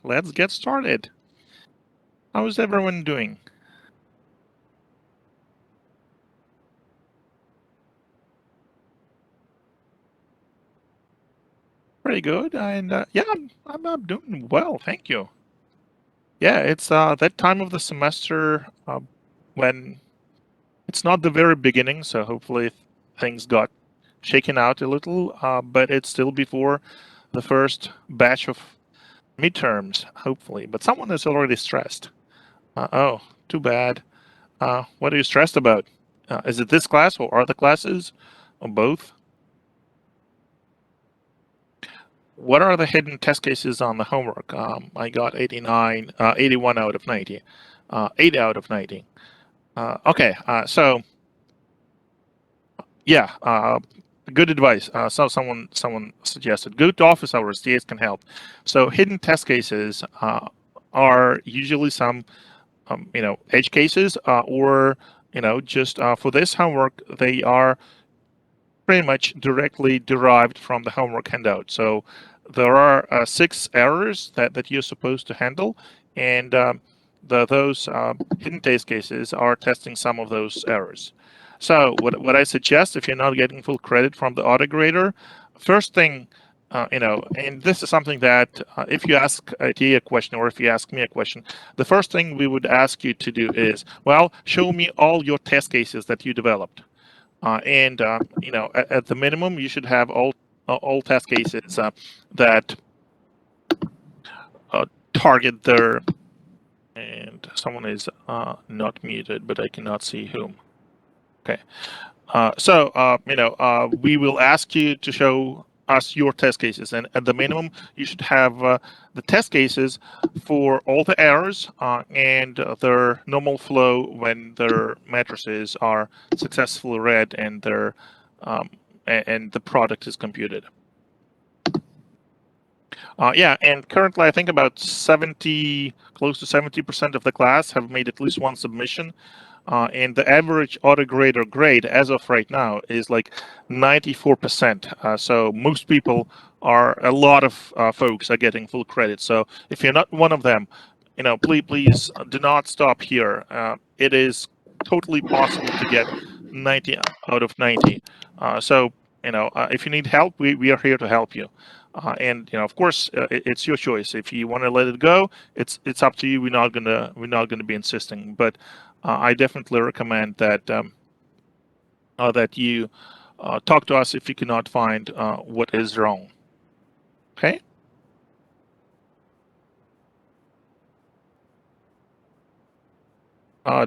Let's get started. How's everyone doing? Pretty good, and yeah, I'm doing well, thank you. Yeah, it's that time of the semester when it's not the very beginning, so hopefully things got shaken out a little, but it's still before the first batch of midterms, hopefully. But someone is already stressed. Oh, too bad. What are you stressed about? Is it this class or are the classes or both? What are the hidden test cases on the homework? I got 89, 81 out of 90, 80 out of 90. Okay, so yeah, good advice. So someone suggested go to office hours. TAs can help. So hidden test cases are usually some edge cases or just for this homework they are pretty much directly derived from the homework handout. So there are 6 errors that you're supposed to handle, and those hidden test cases are testing some of those errors. So what I suggest, if you're not getting full credit from the auto grader, first thing, and this is something that if you ask IT a question or if you ask me a question, the first thing we would ask you to do is, well, show me all your test cases that you developed. And at the minimum, you should have all test cases that target their. And someone is not muted, but I cannot see whom. Okay. We will ask you to show us your test cases, and at the minimum, you should have the test cases for all the errors and their normal flow when their matrices are successfully read and their and the product is computed. Yeah, and currently I think about 70, close to 70% of the class have made at least one submission. And the average auto grader grade as of right now is like 94%. So most people a lot of folks are getting full credit. So if you're not one of them, please do not stop here. It is totally possible to get 90 out of 90. If you need help, we are here to help you. And of course, it's your choice. If you want to let it go, it's up to you. We're not gonna be insisting, but I definitely recommend that that you talk to us if you cannot find what is wrong. Okay.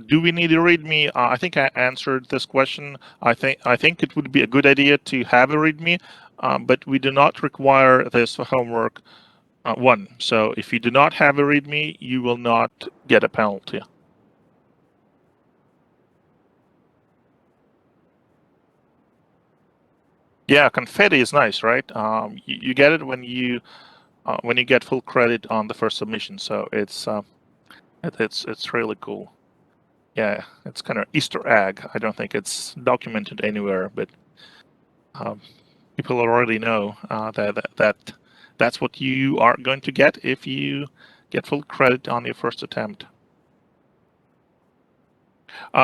Do we need a README? I think I answered this question. I think it would be a good idea to have a README, but we do not require this for homework 1. So if you do not have a README, you will not get a penalty. Yeah, confetti is nice, right? You get it when you get full credit on the first submission, so it's really cool. Yeah, it's kind of Easter egg. I don't think it's documented anywhere, but people already know that's what you are going to get if you get full credit on your first attempt.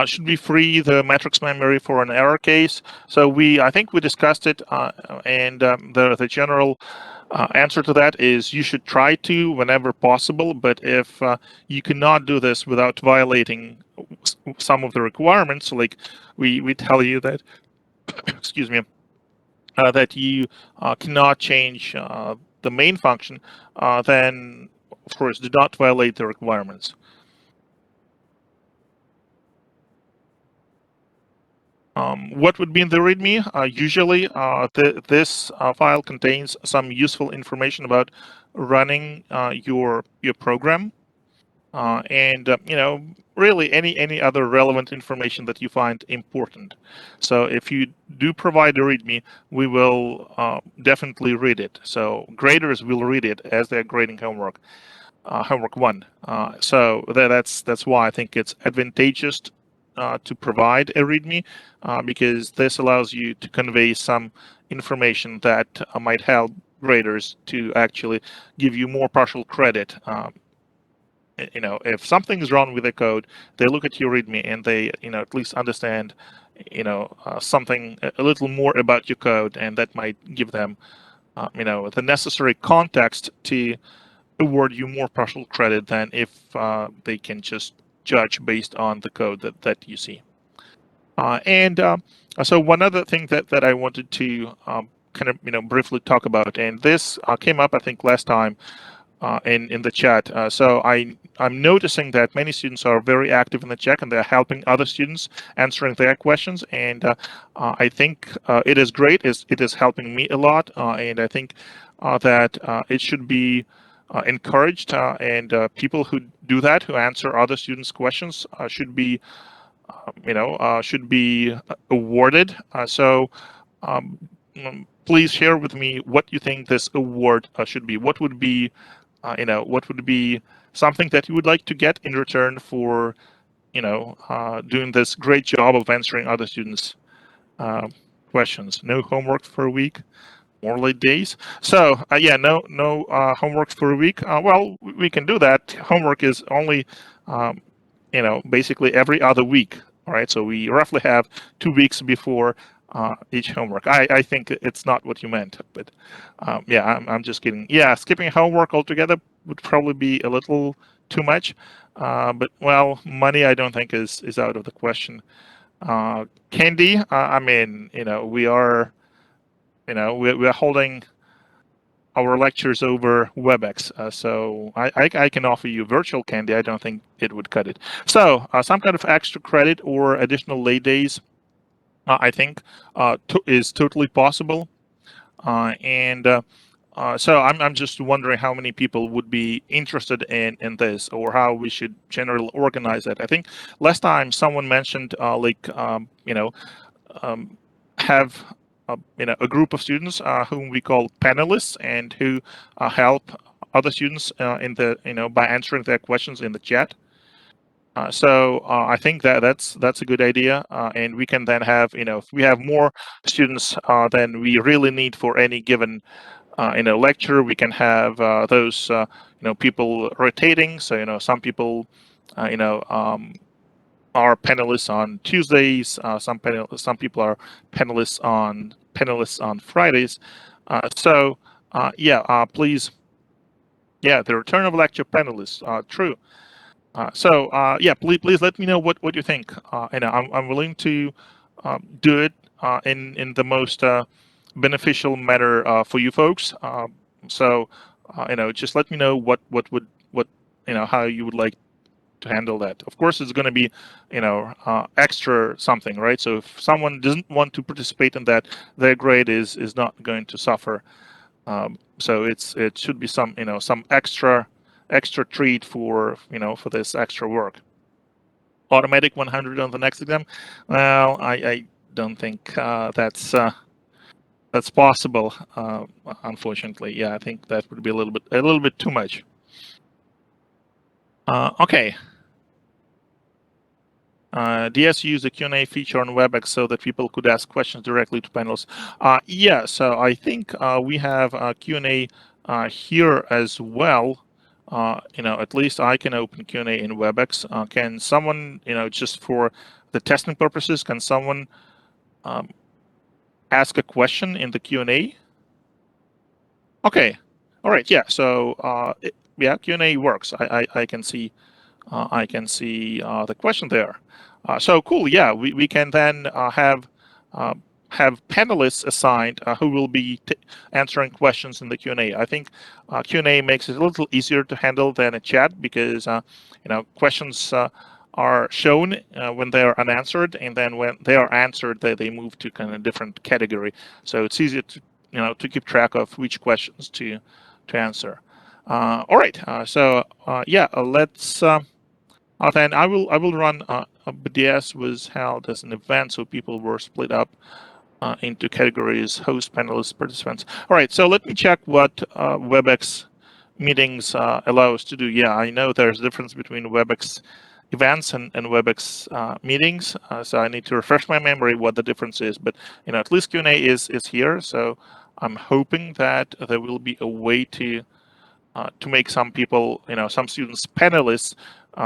Should we free the matrix memory for an error case? So I think we discussed it, and the general answer to that is you should try to whenever possible. But if you cannot do this without violating some of the requirements, like we tell you that, excuse me, that you cannot change the main function, then of course do not violate the requirements. What would be in the README? Usually, this file contains some useful information about running your program, and really any other relevant information that you find important. So if you do provide a README, we will definitely read it. So graders will read it as they're grading homework 1. So that's why I think it's advantageous to provide a README because this allows you to convey some information that might help graders to actually give you more partial credit. If something is wrong with the code, they look at your README and they, at least understand, something a little more about your code, and that might give them, the necessary context to award you more partial credit than if they can just judge based on the code that you see. And so one other thing that I wanted to kind of briefly talk about, and this came up I think last time in the chat. So I'm noticing that many students are very active in the chat and they're helping other students answering their questions, and I think it is great. It is helping me a lot, and I think that it should be encouraged, and people who do that, who answer other students' questions, should be awarded. So please share with me what you think this award should be. What would be what would be something that you would like to get in return for doing this great job of answering other students' questions? No homework for a week, more late days. So yeah, no homework for a week. Well, we can do that. Homework is only basically every other week. All right, so we roughly have 2 weeks before each homework. I think it's not what you meant, but yeah, I'm just kidding. Yeah, skipping homework altogether would probably be a little too much, but well, money I don't think is out of the question. Candy, I mean, we are, we're holding our lectures over Webex, so I can offer you virtual candy. I don't think it would cut it. So some kind of extra credit or additional late days, I think, is totally possible. And so I'm just wondering how many people would be interested in this, or how we should generally organize it. I think last time someone mentioned have a group of students whom we call panelists, and who help other students in the by answering their questions in the chat. So I think that's a good idea, and we can then have, if we have more students than we really need for any given lecture, we can have those people rotating. So some people are panelists on Tuesdays. Some people are panelists on Fridays. So yeah, please, yeah, the return of lecture panelists. True. So yeah, please let me know what you think. I'm willing to do it in the most beneficial manner for you folks. So just let me know what how you would like to handle that. Of course, it's going to be extra something, right? So if someone doesn't want to participate in that, their grade is not going to suffer. So it should be some some extra treat for for this extra work. Automatic 100 on the next exam. Well, I don't think that's possible. Unfortunately, yeah, I think that would be a little bit too much. Okay. DS used the Q&A feature on Webex so that people could ask questions directly to panelists. Yeah, so I think we have Q&A here as well. At least I can open Q&A in Webex. Can someone, just for the testing purposes, can someone ask a question in the Q&A? Okay. All right. Yeah. So yeah, Q&A works. I can see the question there. So cool. Yeah, we can then have panelists assigned who will be answering questions in the Q&A. I think Q&A makes it a little easier to handle than a chat, because questions are shown when they are unanswered, and then when they are answered, they move to kind of different category. So it's easier to to keep track of which questions to answer. All right. So yeah, let's. Then I will run. BDS was held as an event, so people were split up into categories: host, panelists, participants. All right, so let me check what Webex meetings allow us to do. Yeah, I know there's a difference between Webex events and Webex meetings, so I need to refresh my memory what the difference is. But at least Q&A is here, so I'm hoping that there will be a way to make some people, some students panelists,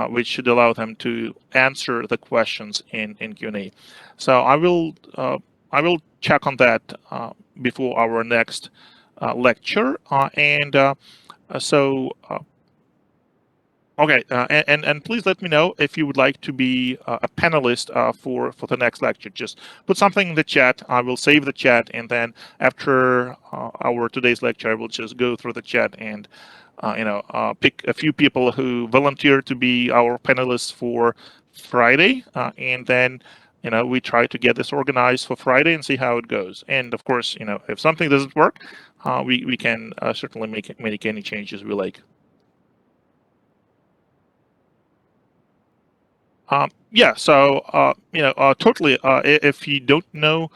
which should allow them to answer the questions in Q&A. So I will check on that before our next lecture. So Okay, and please let me know if you would like to be a panelist for the next lecture. Just put something in the chat. I will save the chat, and then after our today's lecture, I will just go through the chat and pick a few people who volunteer to be our panelists for Friday, and then we try to get this organized for Friday and see how it goes. And of course, if something doesn't work, we can certainly make any changes we like. Yeah, so totally. If you don't know,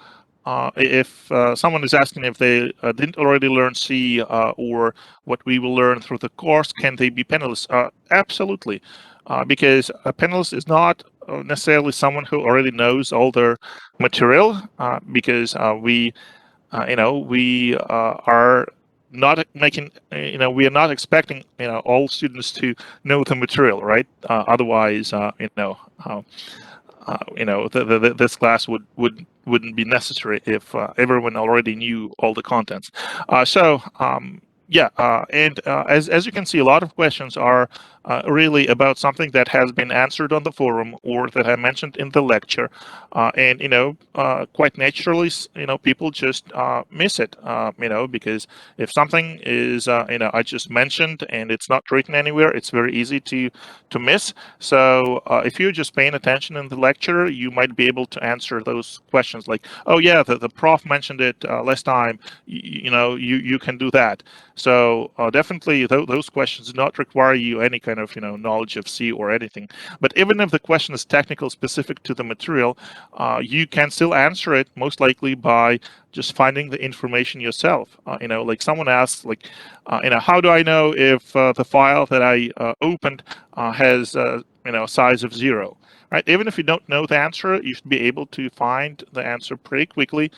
if someone is asking if they didn't already learn C or what we will learn through the course, can they be panelists? Absolutely, because a panelist is not necessarily someone who already knows all the material, because we are not making, we are not expecting, all students to know the material, right? Otherwise, this class wouldn't be necessary if everyone already knew all the contents. Yeah, and as you can see, a lot of questions are really about something that has been answered on the forum or that I mentioned in the lecture, and quite naturally, people just miss it, because if something is I just mentioned and it's not written anywhere, it's very easy to miss. So if you're just paying attention in the lecture, you might be able to answer those questions like, oh yeah, the prof mentioned it last time, you can do that. So definitely those questions do not require you any kind of knowledge of C or anything. But even if the question is technical specific to the material, you can still answer it most likely by just finding the information yourself. Like someone asked, like, how do I know if the file that I opened has size of 0? Right? Even if you don't know the answer, you should be able to find the answer pretty quickly.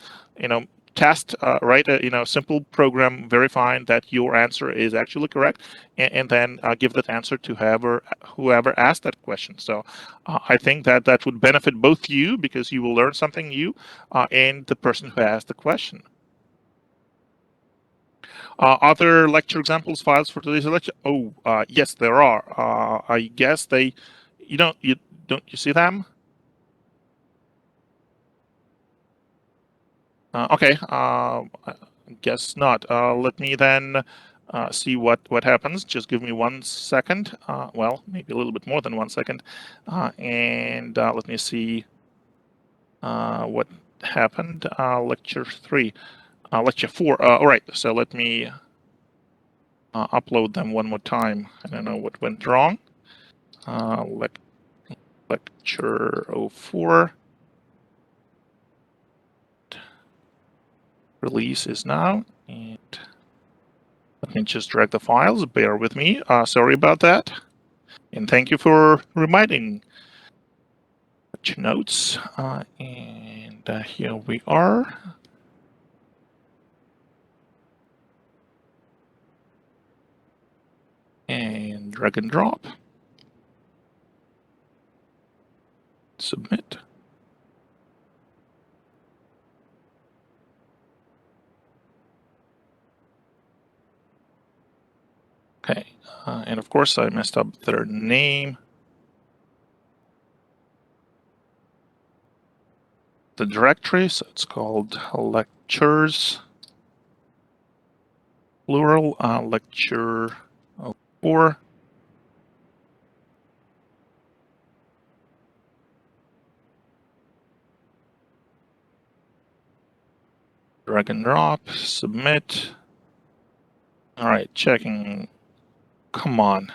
Test, write a simple program verifying that your answer is actually correct, and then give that answer to whoever asked that question. So I think that would benefit both you because you will learn something new, and the person who asked the question. Other lecture examples files for today's lecture? Oh, yes, there are. I guess you don't see them? Okay, I guess not. Let me then see what happens. Just give me 1 second. Well, maybe a little bit more than 1 second, and let me see what happened. Lecture 3, lecture 4. All right. So let me upload them one more time. I don't know what went wrong. Lecture 04. Release is now, and let me just drag the files. Bear with me. Sorry about that. And thank you for reminding. Notes. And here we are. And drag and drop. Submit. Okay. And of course, I messed up their name. The directory, so it's called lectures, plural, lecture 4. Drag and drop, submit. All right, checking. Come on.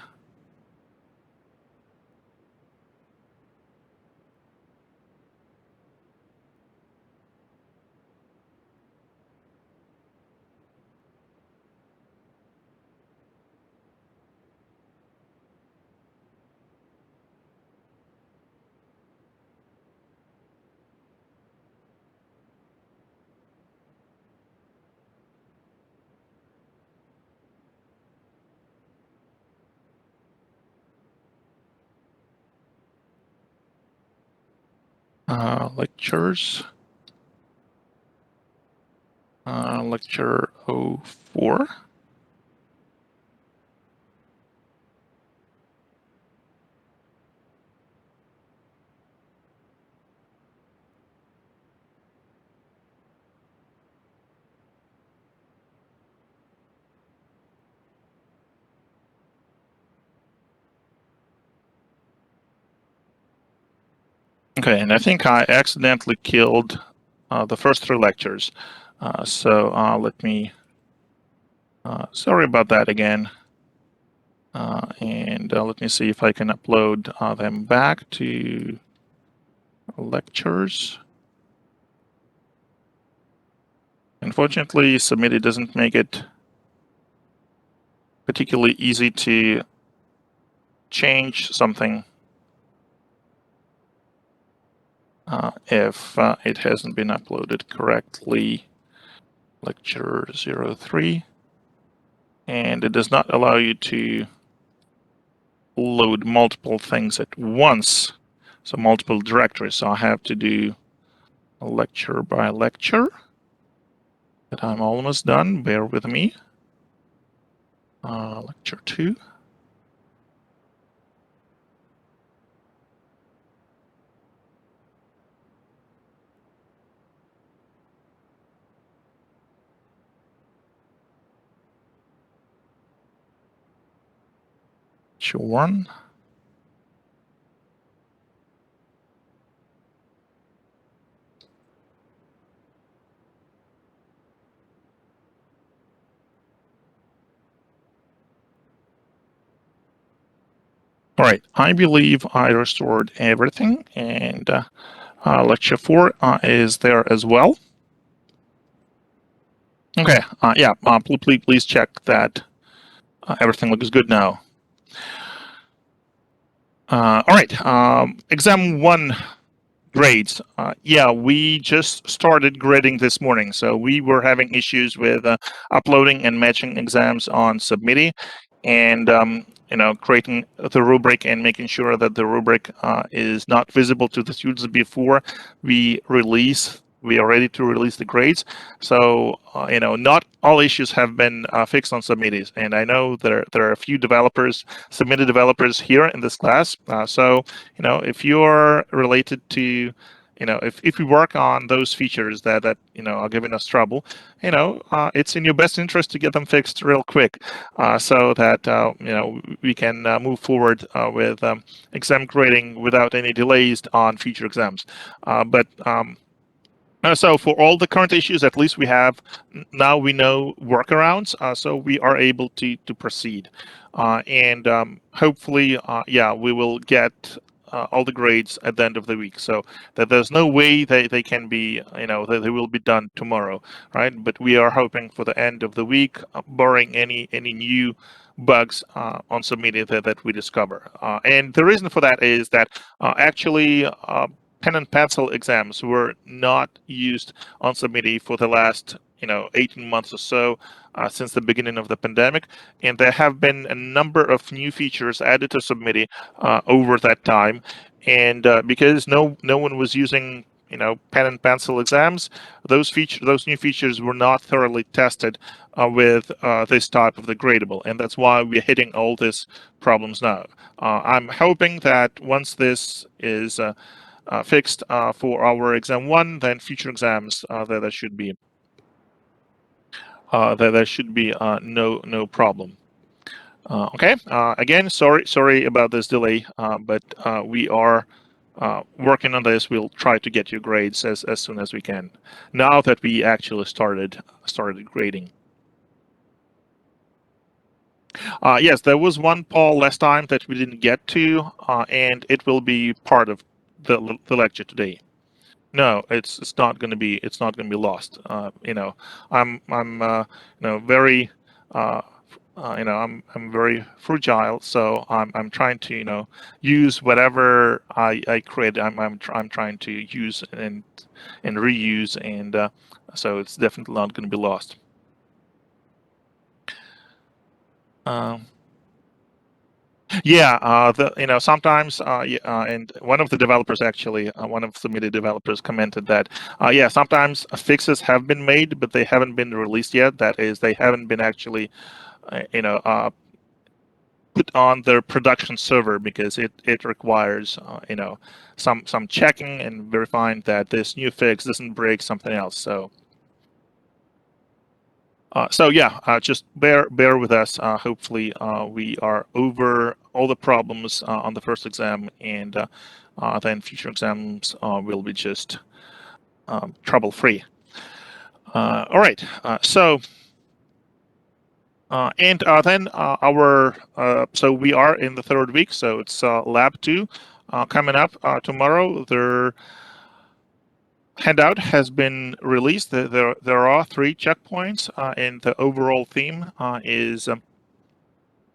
lectures, lecture 04. Okay, and I think I accidentally killed the first 3 lectures. So let me, sorry about that again. And let me see if I can upload them back to lectures. Unfortunately, Submitty doesn't make it particularly easy to change something if it hasn't been uploaded correctly. Lecture 03. And it does not allow you to load multiple things at once, so multiple directories. So I have to do a lecture by lecture. But I'm almost done. Bear with me. Lecture 2. Lecture 1. All right, I believe I restored everything, and lecture 4 is there as well. Okay, yeah, please check that everything looks good now. All right, exam 1 grades. Yeah, we just started grading this morning, so we were having issues with uploading and matching exams on Submitty, and creating the rubric and making sure that the rubric is not visible to the students before we are ready to release the grades. So not all issues have been fixed on Submitty, and I know there are a few developers, Submitty developers here in this class. So if you're related to if we work on those features that are giving us trouble, it's in your best interest to get them fixed real quick, so that we can move forward with exam grading without any delays on future exams. So for all the current issues, at least we have now we know workarounds, so we are able to proceed, and hopefully, yeah, we will get all the grades at the end of the week. So that there's no way they can be, that they will be done tomorrow, right? But we are hoping for the end of the week, barring any new bugs on Submitty that we discover. And the reason for that is that actually pen and pencil exams were not used on Submitty for the last 18 months or so, since the beginning of the pandemic, and there have been a number of new features added to Submitty over that time, and because no one was using pen and pencil exams, those new features were not thoroughly tested with this type of the gradable, and that's why we're hitting all these problems now. I'm hoping that once this is fixed for our exam 1, then future exams there should be no problem. Okay. Again, sorry about this delay, but we are working on this. We'll try to get your grades as soon as we can, now that we actually started grading. Yes, there was one poll last time that we didn't get to, and it will be part of the lecture today. No, it's not going to be lost. I'm very I'm very fragile, so I'm trying to use whatever I create. I'm trying to use and reuse, and so it's definitely not going to be lost. Yeah, sometimes, and one of the developers actually, one of the Submitty developers commented that, yeah, sometimes fixes have been made, but they haven't been released yet. That is, they haven't been actually, put on their production server because it requires, some checking and verifying that this new fix doesn't break something else. So yeah, just bear with us. Hopefully, we are over all the problems on the first exam, and then future exams will be just trouble free. All right. And then our so we are in the third week, so it's lab 2 coming up tomorrow. Their handout has been released. There are 3 checkpoints, and the overall theme is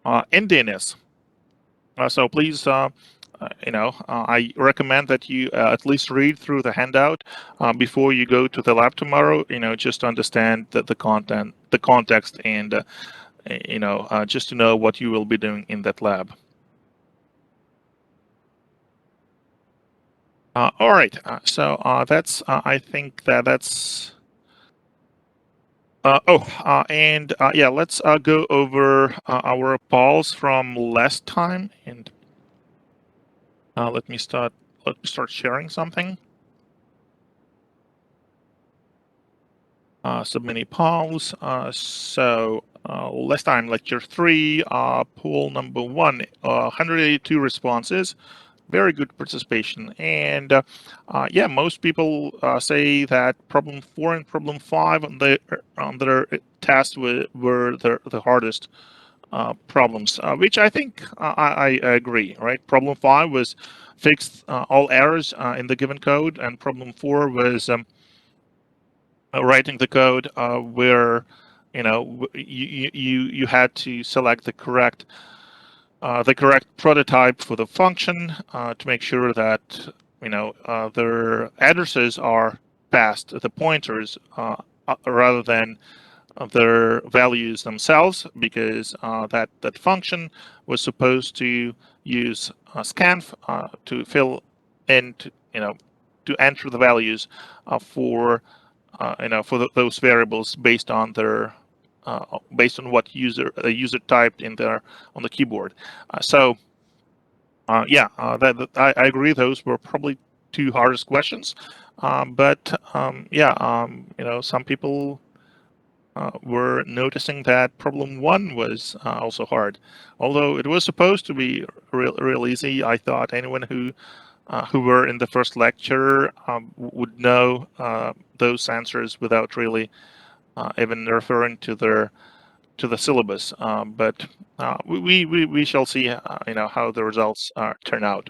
Indianness. So please, I recommend that you at least read through the handout before you go to the lab tomorrow. Just to understand the content, the context, and just to know what you will be doing in that lab. All right. So that's. I think that's. Yeah, let's go over our polls from last time, and let me start sharing something. Submitty polls. So last time, lecture 3, poll number 1, 182 responses. Very good participation. And yeah, most people say that problem 4 and problem 5 on their test were the hardest problems, which I think I agree, right? Problem 5 was fixed all errors in the given code, and problem 4 was writing the code where you had to select the correct prototype for the function to make sure that their addresses are passed, the pointers, rather than their values themselves, because that function was supposed to use scanf to fill in to enter the values for those variables based on what the user typed in there on the keyboard. I agree. Those were probably 2 hardest questions, but some people were noticing that problem 1 was also hard, although it was supposed to be real easy. I thought anyone who were in the first lecture would know those answers without really even referring to the syllabus. But we shall see how the results turn out.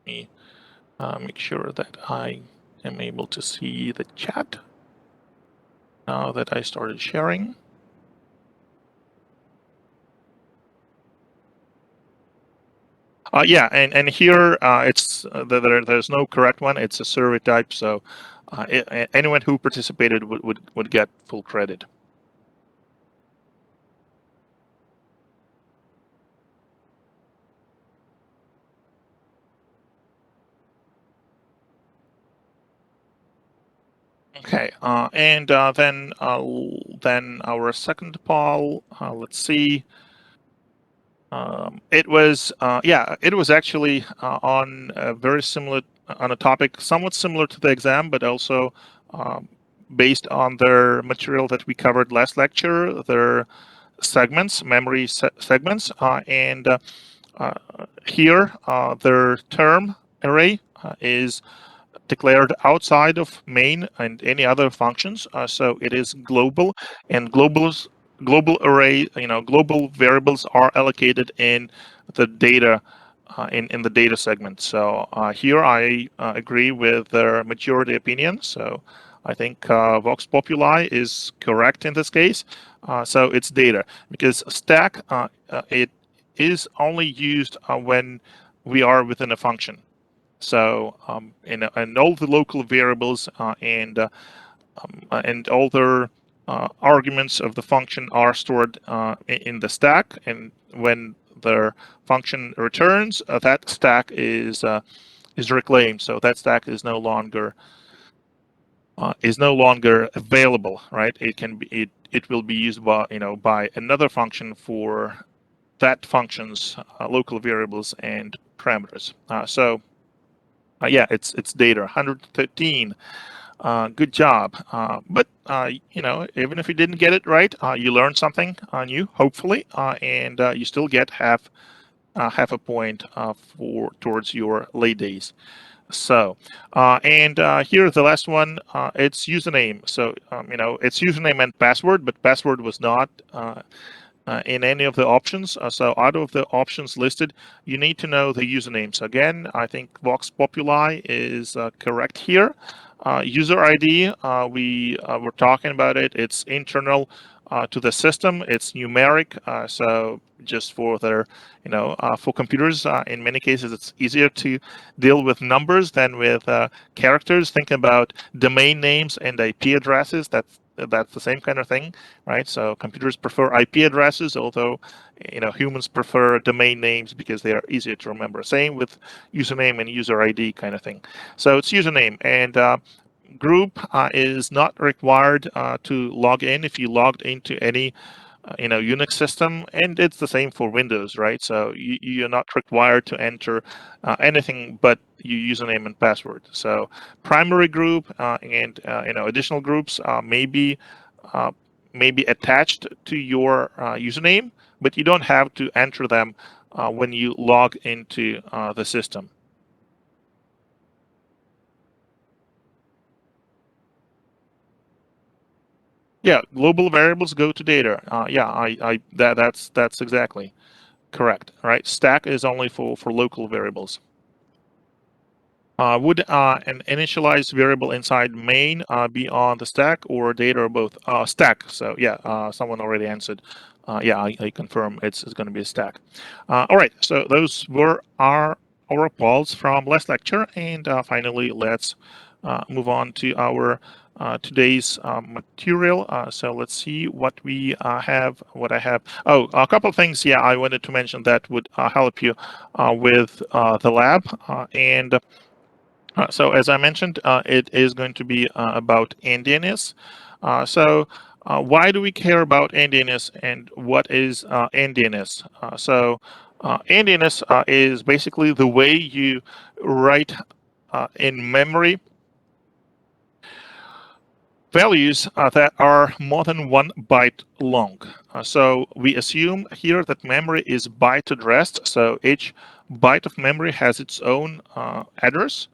Let me make sure that I am able to see the chat now that I started sharing. Yeah, and here it's there's no correct one. It's a survey type, so anyone who participated would get full credit. Okay, and then our second poll. Let's see. It was actually on a very similar on a topic somewhat similar to the exam, but also based on their material that we covered last lecture, their segments, memory segments, and here their term array is declared outside of main and any other functions. So it is global, and global array, global variables are allocated in the data in the data segment. So here I agree with their majority opinion. So I think Vox Populi is correct in this case. So it's data, because stack it is only used when we are within a function. So and all the local variables and all their arguments of the function are stored in the stack, and when the function returns, that stack is reclaimed. So that stack is no longer available, right? It will be used by another function for that function's local variables and parameters. Yeah, it's data 113. Good job. But even if you didn't get it right, you learned something new, hopefully, and you still get half a point towards your late days. So, and here's the last one. It's username. So, it's username and password, but password was not in any of the options. So out of the options listed, you need to know the username. So again, I think Vox Populi is correct here. User ID, we were talking about it. It's internal to the system. It's numeric. So just for their, for computers, in many cases, it's easier to deal with numbers than with characters. Think about domain names and IP addresses. That's the same kind of thing, right? So computers prefer IP addresses, although humans prefer domain names because they are easier to remember. Same with username and user ID kind of thing. So it's username, and group is not required to log in if you logged into any Unix system, and it's the same for Windows, right? So you're not required to enter anything but your username and password. So primary group and additional groups may be attached to your username, but you don't have to enter them when you log into the system. Yeah, global variables go to data. Yeah, that's exactly correct. Right, stack is only for local variables. Would an initialized variable inside main be on the stack or data or both? Stack. So yeah, someone already answered. Yeah, I confirm it's going to be a stack. All right. So those were our polls from last lecture, and finally, let's move on to our today's material. So let's see what we have. What I have. Oh, a couple of things. Yeah, I wanted to mention that would help you with the lab and. So as I mentioned, it is going to be about endianness. Why do we care about endianness, and what is endianness? Endianness is basically the way you write in memory values that are more than 1 byte long. So we assume here that memory is byte addressed. So each byte of memory has its own address.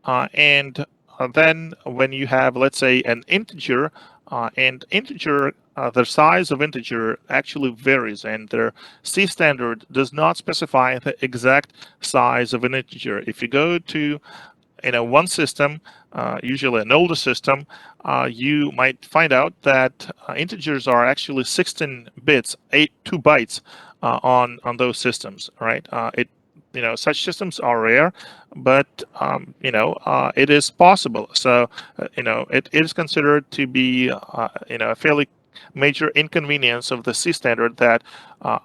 And then when you have, let's say, an integer, the size of integer actually varies, and their C standard does not specify the exact size of an integer. If you go to one system, usually an older system, you might find out that integers are actually 16 bits, 2 bytes on those systems, right? Such systems are rare, but it is possible. So it is considered to be a fairly major inconvenience of the C standard that,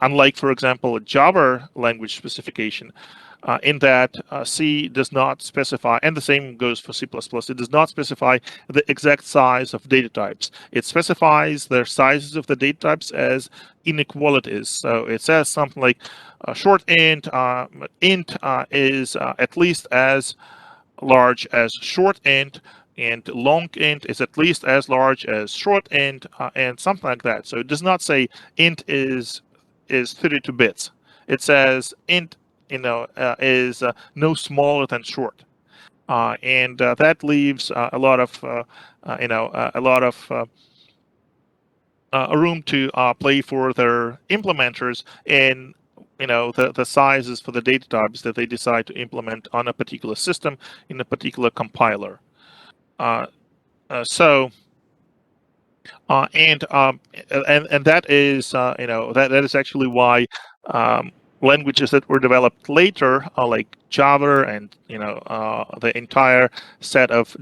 unlike, for example, a Java language specification, in that C does not specify, and the same goes for C++, it does not specify the exact size of data types. It specifies the sizes of the data types as inequalities. So it says something like short int is at least as large as short int, and long int is at least as large as short int, and something like that. So it does not say int is 32 bits. It says int is no smaller than short, and that leaves a lot of room to play for their implementers in the sizes for the data types that they decide to implement on a particular system in a particular compiler. Uh, so and that is that is actually why languages that were developed later, like Java and the entire set of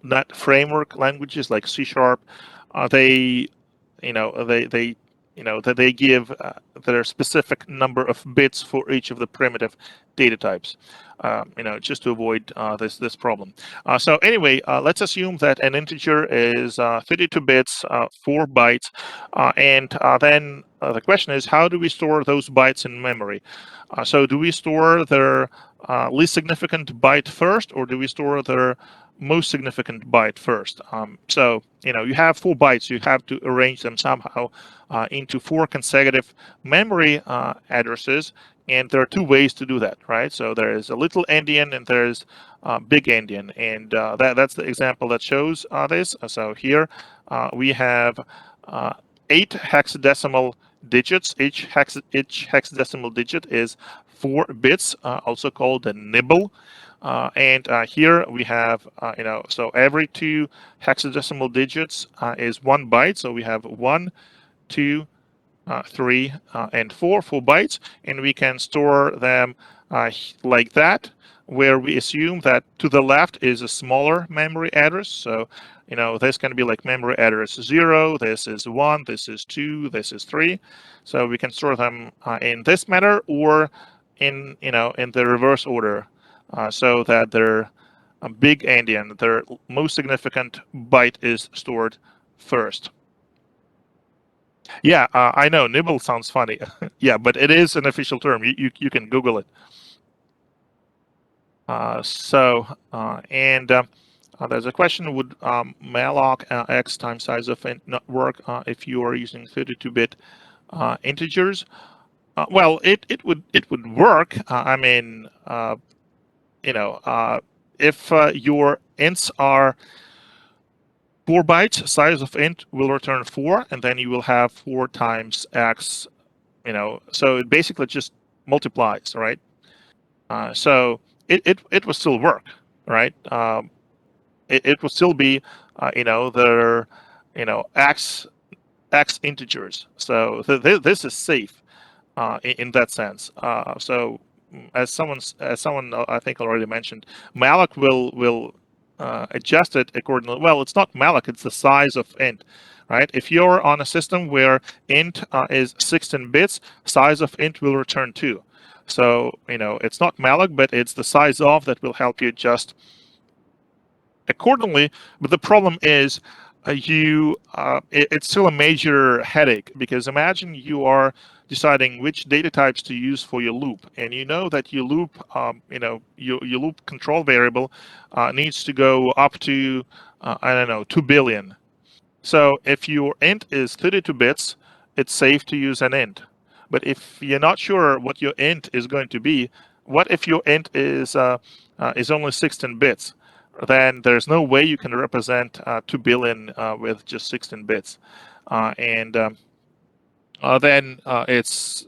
.NET framework languages like C#, they that they give their specific number of bits for each of the primitive data types, just to avoid this problem. So anyway, let's assume that an integer is 32 bits, 4 bytes, and then the question is, how do we store those bytes in memory? So do we store their least significant byte first, or do we store their most significant byte first? So you have 4 bytes, you have to arrange them somehow into 4 consecutive memory addresses, and there are 2 ways to do that, right? So there is a little endian and there's big endian, and that's the example that shows this. So here we have 8 hexadecimal digits. Each hexadecimal digit is 4 bits, also called a nibble. And here we have, so every 2 hexadecimal digits is 1 byte. So we have 1, 2, 3, and 4 bytes, and we can store them like that, where we assume that to the left is a smaller memory address. So, this can be like memory address 0, this is 1, this is 2, this is 3. So we can store them in this manner, or in the reverse order, so that their big endian, their most significant byte, is stored first. Yeah, I know. Nibble sounds funny. Yeah, but it is an official term. You can Google it. There's a question: would malloc x times size of int not work if you are using 32-bit integers? Well, it would work. I mean, if your ints are 4 bytes, size of int will return 4, and then you will have 4 times x. So it basically just multiplies, right? So it will still work, right? It will still be, there, x integers. So this is safe in that sense. So as someone I think already mentioned, malloc will adjust it accordingly. Well, it's not malloc; it's the size of int, right? If you're on a system where int is 16 bits, size of int will return 2. So it's not malloc, but it's the size of that will help you adjust accordingly. But the problem is, it's still a major headache, because imagine you are deciding which data types to use for your loop, and you know that your loop, your loop control variable needs to go up to I don't know, 2 billion. So if your int is 32 bits, it's safe to use an int. But if you're not sure what your int is going to be, what if your int is only 16 bits? Then there's no way you can represent 2 billion with just 16 bits. Then it's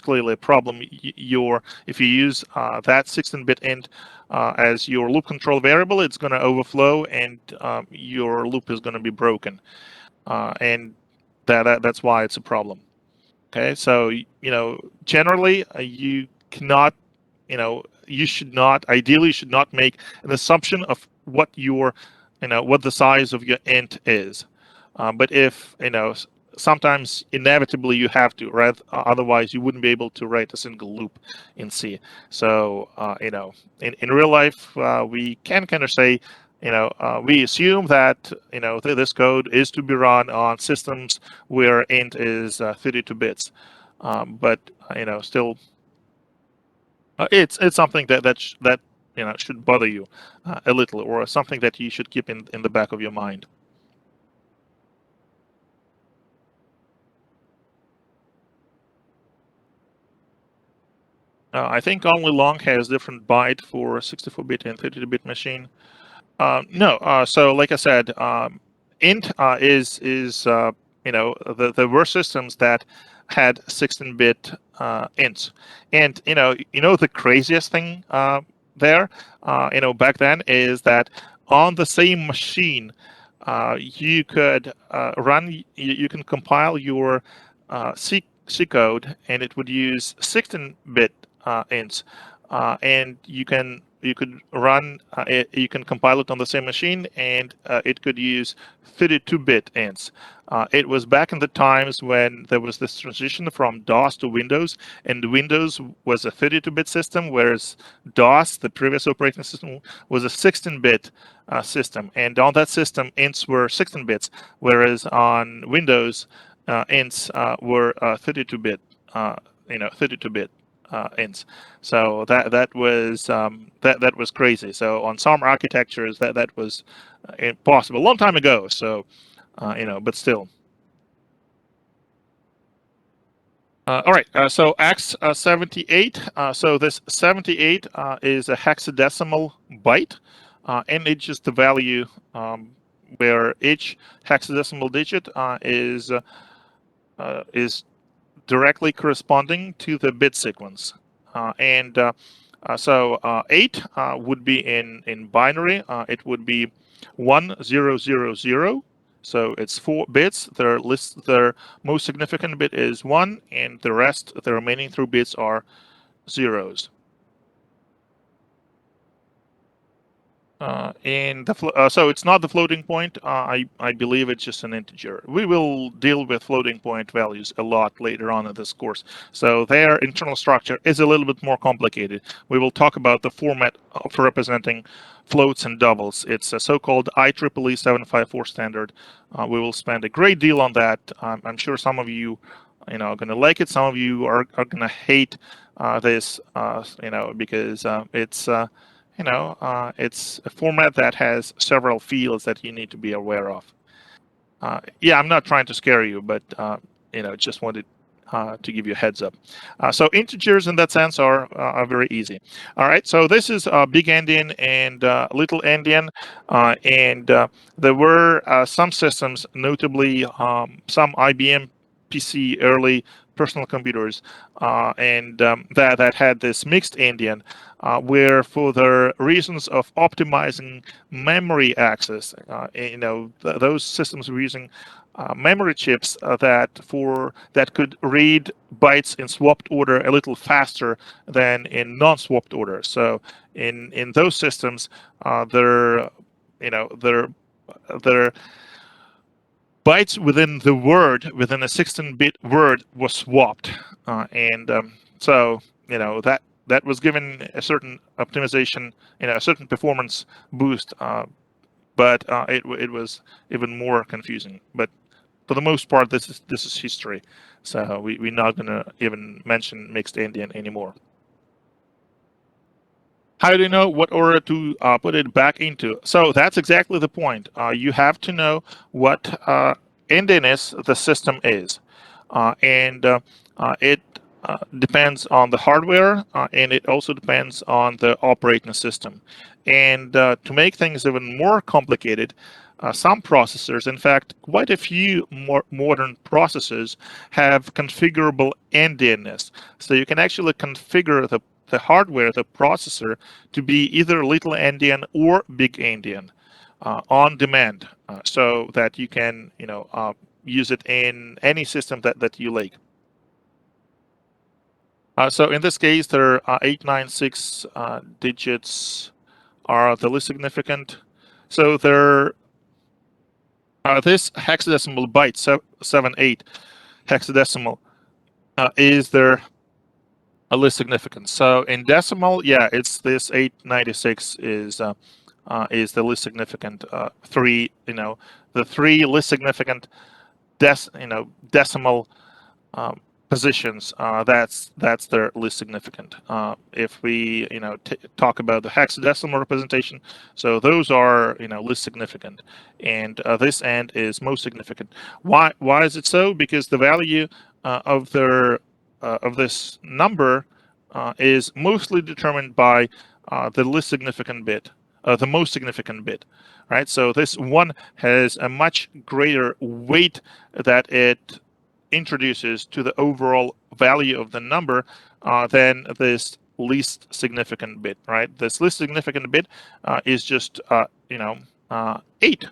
clearly a problem. If you use that 16-bit int as your loop control variable, it's going to overflow, and your loop is going to be broken, and that's why it's a problem. Okay, so generally you cannot, you should not, ideally you should not make an assumption of what what the size of your int is. But if sometimes inevitably you have to, right? Otherwise you wouldn't be able to write a single loop in C. So in real life we can kind of say, we assume that this code is to be run on systems where int is 32 bits, but still it's something that should bother you a little, or something that you should keep in the back of your mind. I think only long has different byte for 64-bit and 32-bit machine. No, so like I said, int is there were systems that had 16-bit ints, and the craziest thing there, back then, is that on the same machine, you could you can compile your C code, and it would use 16-bit ints, and you can run it, you can compile it on the same machine, and it could use 32-bit ints. It was back in the times when there was this transition from DOS to Windows, and Windows was a 32-bit system, whereas DOS, the previous operating system, was a 16-bit system. And on that system, ints were 16 bits, whereas on Windows, ints were 32-bit. 32-bit ints. So that was that was crazy. So on some architectures, that was impossible a long time ago. So but still. All right, so X78. So this 78 is a hexadecimal byte, and it's just the value where each hexadecimal digit is directly corresponding to the bit sequence. So 8 would be in binary. It would be 1000. So it's 4 bits. Their most significant bit is 1, and the rest, the remaining 3 bits, are zeros. So it's not the floating point. I believe it's just an integer. We will deal with floating point values a lot later on in this course. So their internal structure is a little bit more complicated. We will talk about the format for representing floats and doubles. It's a so-called IEEE 754 standard. We will spend a great deal on that. I'm sure some of you, are going to like it. Some of you are going to hate this, because it's it's a format that has several fields that you need to be aware of. Yeah, I'm not trying to scare you, but just wanted to give you a heads up. So integers in that sense are very easy. All right, so this is big endian and little endian, and there were some systems, notably some IBM PC early personal computers, and that had this mixed endian, where for the reasons of optimizing memory access, those systems were using memory chips that could read bytes in swapped order a little faster than in non-swapped order. So in those systems, their bytes within a 16-bit word was swapped, and so that was given a certain optimization, a certain performance boost, but it was even more confusing. But for the most part, this is history, so we're not going to even mention mixed endian anymore. How do you know what order to put it back into? So that's exactly the point. You have to know what endianness the system is, and it depends on the hardware, and it also depends on the operating system. And to make things even more complicated, some processors, in fact, quite a few more modern processors, have configurable endianness. So you can actually configure the hardware, the processor, to be either little endian or big endian on demand, so that you can use it in any system that you like. So in this case, there are 896 digits are the least significant. So this hexadecimal byte 78 hexadecimal is their least significant. So in decimal, yeah, it's this 896 is the least significant. The 3 least significant decimal positions, that's their least significant. If we talk about the hexadecimal representation, so those are least significant, and this end is most significant. Why is it so? Because the value of this number is mostly determined by the least significant bit, the most significant bit, right? So this one has a much greater weight that it introduces to the overall value of the number than this least significant bit, right? This least significant bit is just 8,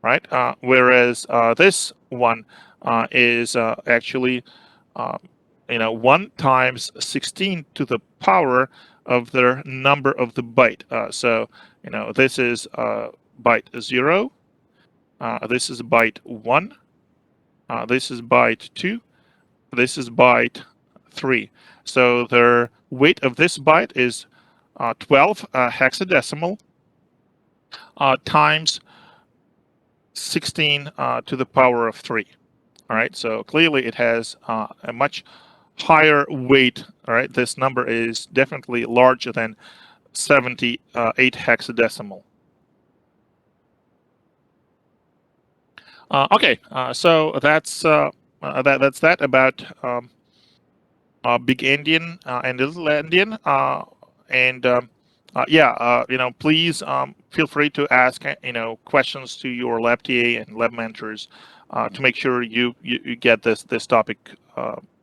right? Whereas this one is actually 1 times 16 to the power of the number of the byte. So this is byte 0. This is byte 1. This is byte 2. This is byte 3. So the weight of this byte is 12 hexadecimal times 16 to the power of 3. All right, so clearly it has a much higher weight. All right, this number is definitely larger than 78 hexadecimal. Okay, so that's that about big endian and little endian. And yeah, please feel free to ask questions to your lab TA and lab mentors to make sure you get this topic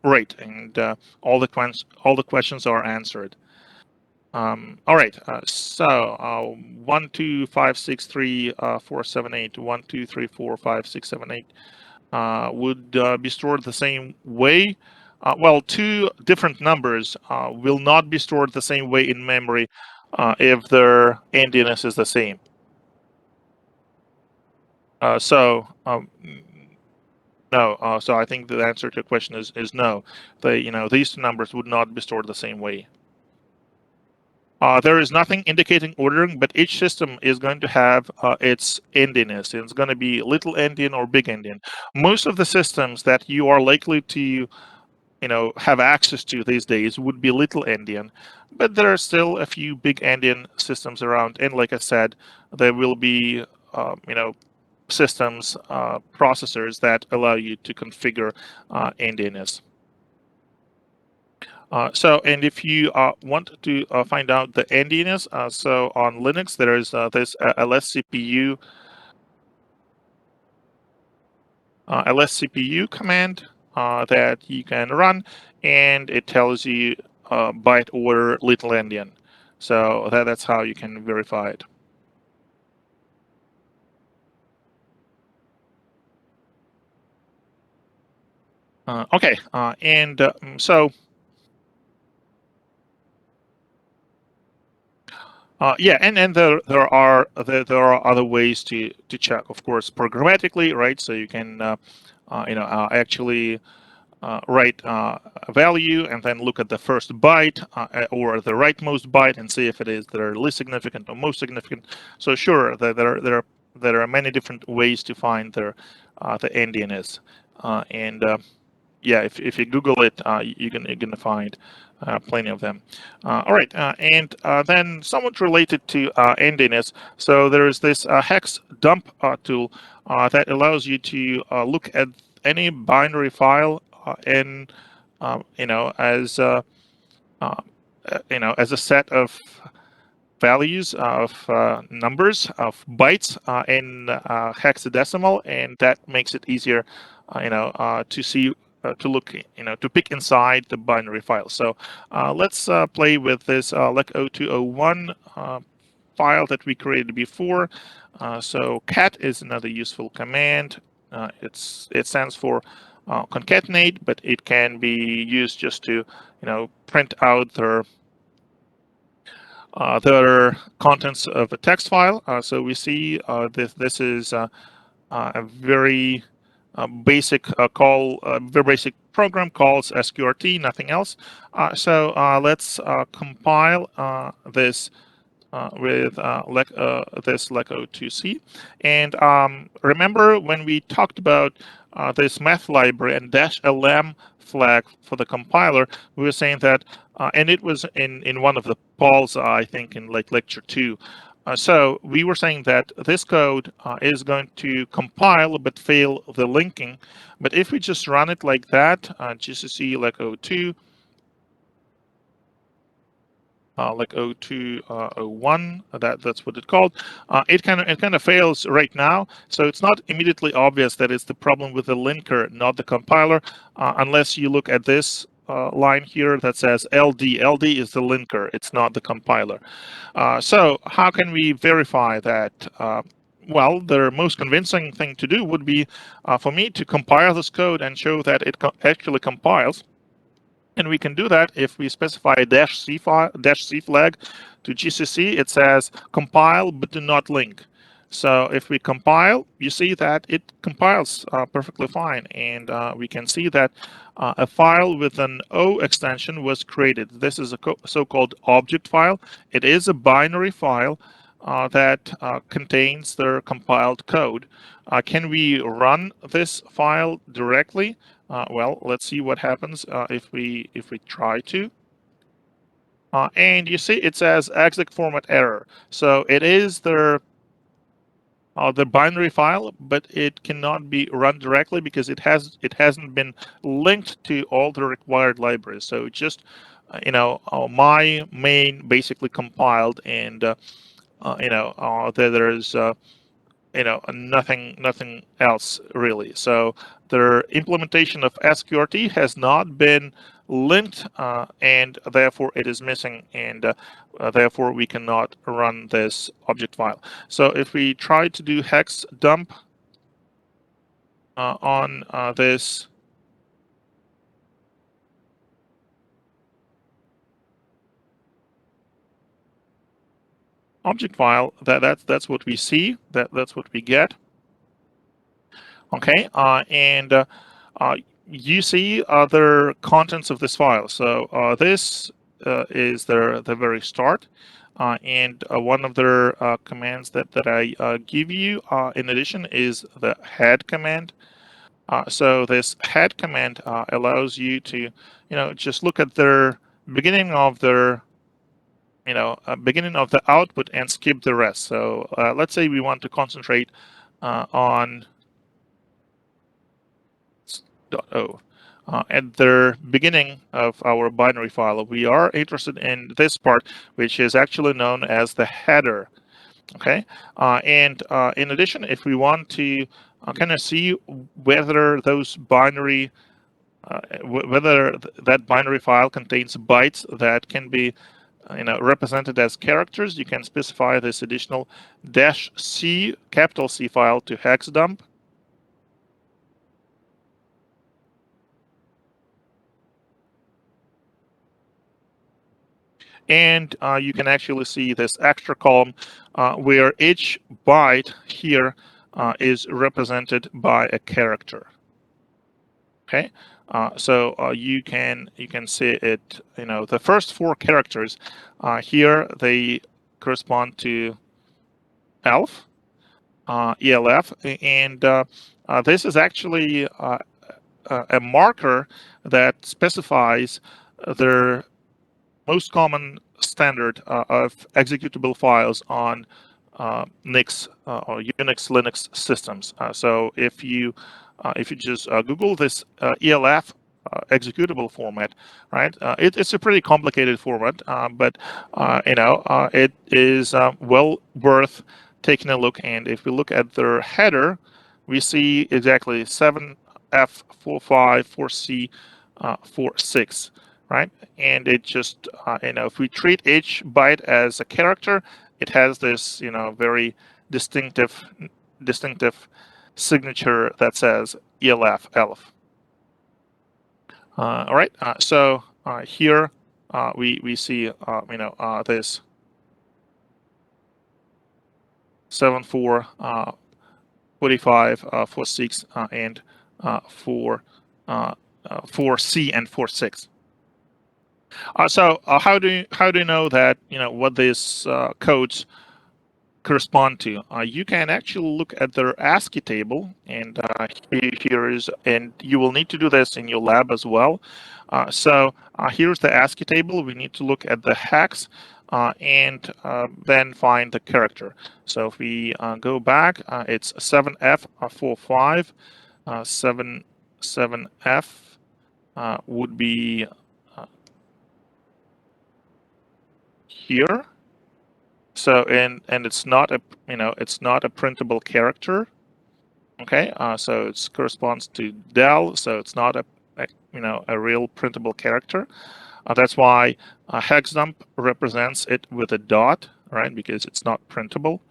right, and all the questions are answered. All right, so 1, 2, 5, 6, 3, 4, 7, 8, 1, 2, 3, 4, 5, 6, 7, 8 would be stored the same way. Well, two different numbers will not be stored the same way in memory if their endianness is the same. So no. So I think the answer to your question is no. These two numbers would not be stored the same way. There is nothing indicating ordering, but each system is going to have its endianness. It's going to be little endian or big endian. Most of the systems that you are likely to have access to these days would be little endian, but there are still a few big endian systems around. And like I said, there will be systems, processors that allow you to configure endianness. And if you want to find out the endianness, so on Linux there is this lscpu command that you can run, and it tells you byte order little endian. So that's how you can verify it. Okay, and so yeah, and there are other ways to check, of course, programmatically, right? So you can actually write a value and then look at the first byte or the rightmost byte and see if it is the least significant or most significant. So sure, there are many different ways to find the endianness, and yeah, if you Google it, you're gonna find plenty of them. All right, and then somewhat related to endianness. So there is this hex dump tool that allows you to look at any binary file in as as a set of values of numbers of bytes in hexadecimal, and that makes it easier to see to look to pick inside the binary file. So let's play with this lec0201 file that we created before. So cat is another useful command. It stands for concatenate, but it can be used just to print out the contents of a text file. So we see this is a very basic call, very basic program calls sqrt, nothing else. So let's compile this with this lec02c. And remember when we talked about this math library and -lm flag for the compiler, we were saying that, and it was in one of the polls, I think in like lecture 2. So we were saying that this code is going to compile but fail the linking. But if we just run it like that, gcc lec02, lec0201, that's what it's called. It kind of fails right now, so it's not immediately obvious that it's the problem with the linker, not the compiler, unless you look at this line here that says LD. LD is the linker, it's not the compiler. So how can we verify that? Well, the most convincing thing to do would be for me to compile this code and show that it actually compiles. And we can do that if we specify a -c file, -c flag to GCC. It says compile but do not link. So if we compile, you see that it compiles perfectly fine, and we can see that a file with an O extension was created. This is a so-called object file. It is a binary file that contains their compiled code. Can we run this file directly? Well, let's see what happens if we try to. And you see it says exec format error. So it is the binary file, but it cannot be run directly because it hasn't been linked to all the required libraries. So just my main basically compiled, and there's nothing else really. So their implementation of SQRT has not been linked, and therefore it is missing, and therefore we cannot run this object file. So if we try to do hex dump on this object file, that's what we see. That's what we get. Okay, and you see other contents of this file. So this is the very start, and one of their commands that I give you in addition is the head command. So this head command allows you to just look at their beginning of their beginning of the output and skip the rest. So let's say we want to concentrate on .o. At the beginning of our binary file, we are interested in this part, which is actually known as the header. Okay, and in addition, if we want to kind of see whether those binary, whether that binary file contains bytes that can be represented as characters, you can specify this additional -c capital C file to hex dump. And you can actually see this extra column where each byte here is represented by a character. Okay, so you can see it. The first four characters here, they correspond to ELF, ELF, and this is actually a marker that specifies their most common standard of executable files on Unix or Unix Linux systems. So if you just Google this ELF executable format, right? It's a pretty complicated format, but it is well worth taking a look. And if we look at their header, we see exactly 7F, 45, 4C, 46, right? And it just if we treat each byte as a character, it has this very distinctive signature that says ELF ELF. All right, so here we see this 7.4, 45, 4.6, and 4C and 4.6. So how do you know that what these codes correspond to? You can actually look at their ASCII table, and here is, and you will need to do this in your lab as well. So here's the ASCII table. We need to look at the hex and then find the character. So if we go back, it's 7F45, 7F would be here. So and it's not a it's not a printable character. Okay, so it corresponds to del, so it's not a real printable character. That's why hex dump represents it with a dot, right? Because it's not printable.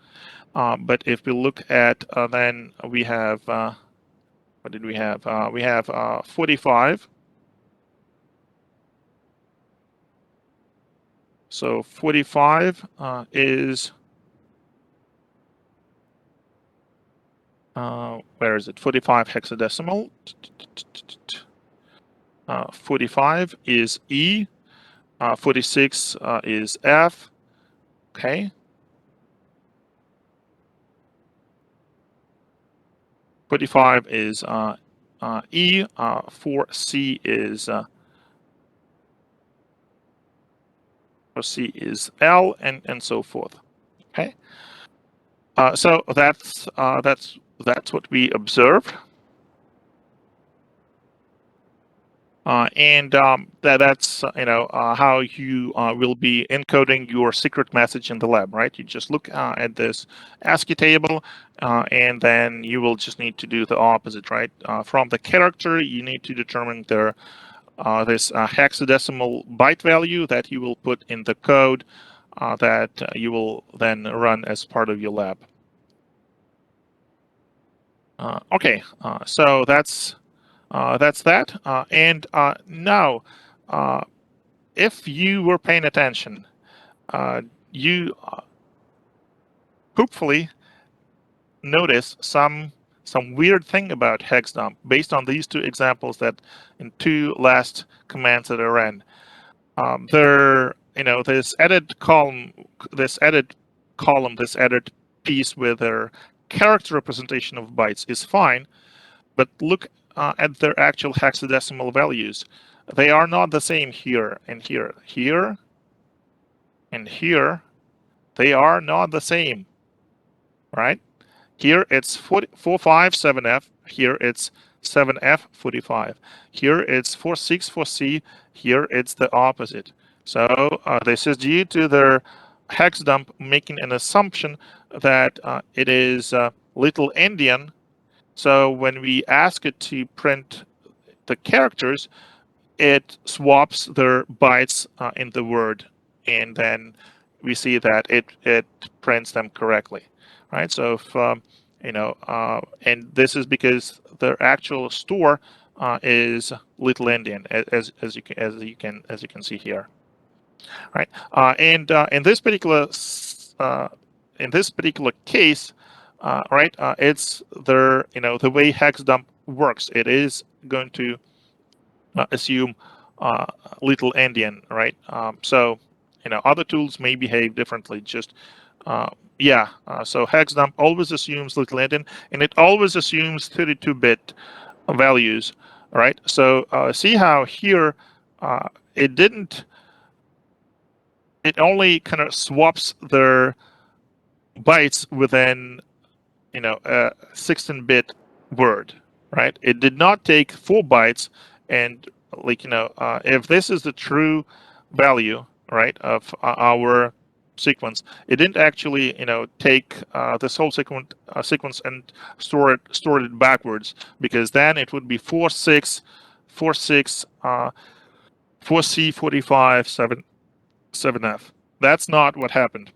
But if we look at then we have what did we have? We have 45. So 45 is, where is it? 45 hexadecimal. 45 is E. 46 is F. Okay. 45 is E. 4C is 4C is L, and so forth. Okay. So that's what we observed. And that's how you will be encoding your secret message in the lab, right? You just look at this ASCII table, and then you will just need to do the opposite, right? From the character, you need to determine this hexadecimal byte value that you will put in the code that you will then run as part of your lab. Okay, so that's that. And now, if you were paying attention, you hopefully notice some weird thing about hexdump based on these two examples that in two last commands that I ran. This edit column, this edit piece with their character representation of bytes is fine, but look at their actual hexadecimal values. They are not the same here and here. Here and here, they are not the same, right? Here it's 457F, here it's 7F45. Here it's 464C, here it's the opposite. So this is due to their hex dump making an assumption that it is little endian. So when we ask it to print the characters, it swaps their bytes in the word, and then we see that it prints them correctly, right? So if and this is because their actual store is little endian, as you can see here, right? And in this particular case, right, it's their the way hex dump works. It is going to assume little endian, right? So other tools may behave differently. Just so hexdump always assumes little endian, and it always assumes 32-bit values, right? So see how here it didn't. It only kind of swaps their bytes within a 16-bit word, right? It did not take 4 bytes and if this is the true value, right, of our sequence, it didn't actually take this whole sequence and store it backwards, because then it would be 46 4C 45 7F. That's not what happened.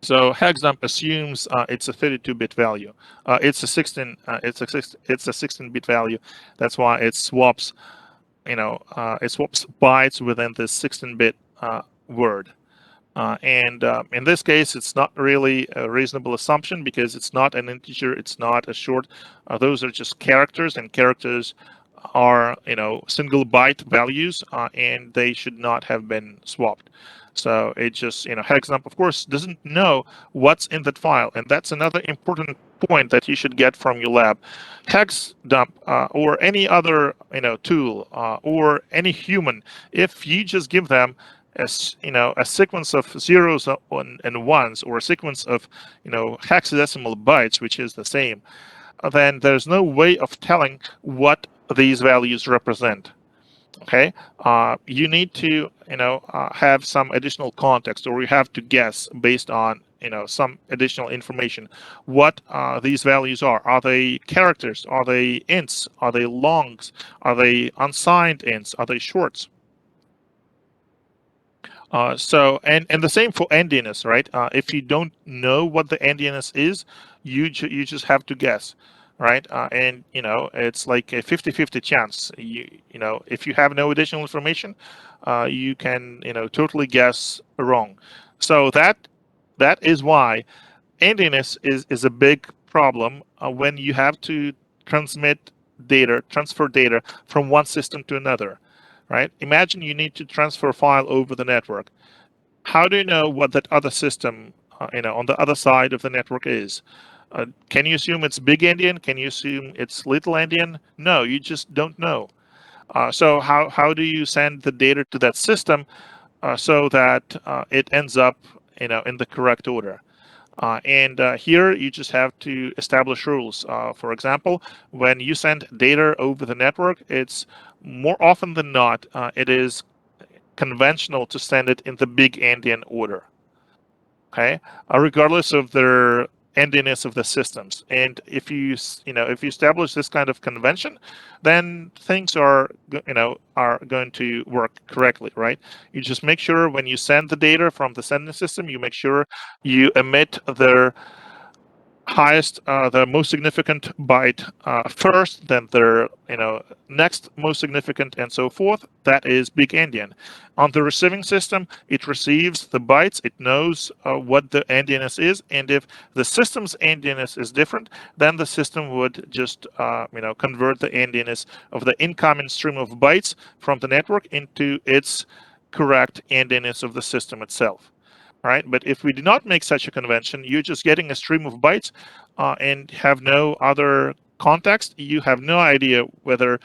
So hexdump assumes it's a 32-bit value. It's a 16-bit value. That's why it swaps it swaps bytes within this 16-bit word. And in this case, it's not really a reasonable assumption, because it's not an integer, it's not a short. Those are just characters, and characters are single byte values, and they should not have been swapped. So it just hexdump, of course, doesn't know what's in that file, and that's another important point that you should get from your lab. Hexdump or any other tool or any human, if you just give them a sequence of zeros and ones, or a sequence of hexadecimal bytes, which is the same, then there's no way of telling what these values represent. Okay, you need to have some additional context, or you have to guess based on some additional information what these values are. Are they characters? Are they ints? Are they longs? Are they unsigned ints? Are they shorts? So and the same for endianness, right? If you don't know what the endianness is, you just have to guess. right? And it's like a 50-50 chance. If you have no additional information, you can totally guess wrong. So that is why endiness is a big problem when you have to transfer data from one system to another, right? Imagine you need to transfer a file over the network. How do you know what that other system, on the other side of the network is? Can you assume it's big endian? Can you assume it's little endian? No, you just don't know. So how do you send the data to that system so that it ends up in the correct order? And here you just have to establish rules. For example, when you send data over the network, it's more often than not, it is conventional to send it in the big endian order. Okay, regardless of their endiness of the systems. And if you establish this kind of convention, then things are going to work correctly, right? You just make sure when you send the data from the sending system, you make sure you emit their the most significant byte first, then their next most significant, and so forth. That is big endian. On the receiving system, it receives the bytes. It knows what the endianness is, and if the system's endianness is different, then the system would just convert the endianness of the incoming stream of bytes from the network into its correct endianness of the system itself. Right? But if we do not make such a convention, you're just getting a stream of bytes and have no other context. You have no idea whether,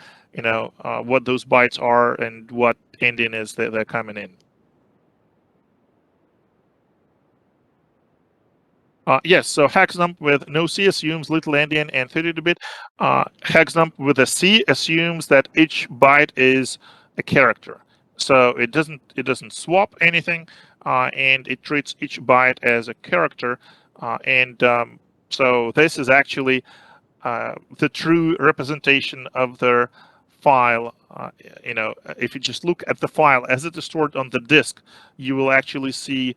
what those bytes are and what ending is that they're coming in. Yes, so hexnump with no C assumes little endian and 32-bit. Hexnump with a C assumes that each byte is a character. So it doesn't swap anything, and it treats each byte as a character. And so this is actually the true representation of the file. If you just look at the file as it is stored on the disk, you will actually see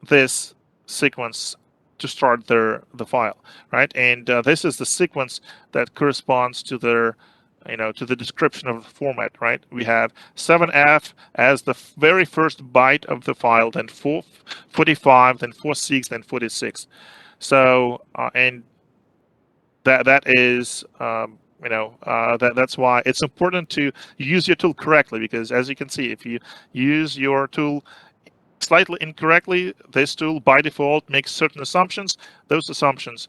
this sequence to start the file, right? And this is the sequence that corresponds to to the description of the format, right? We have 7F as the very first byte of the file, then 45, then 46, then 46. So and that is that's why it's important to use your tool correctly, because as you can see, if you use your tool slightly incorrectly, this tool by default makes certain assumptions. Those assumptions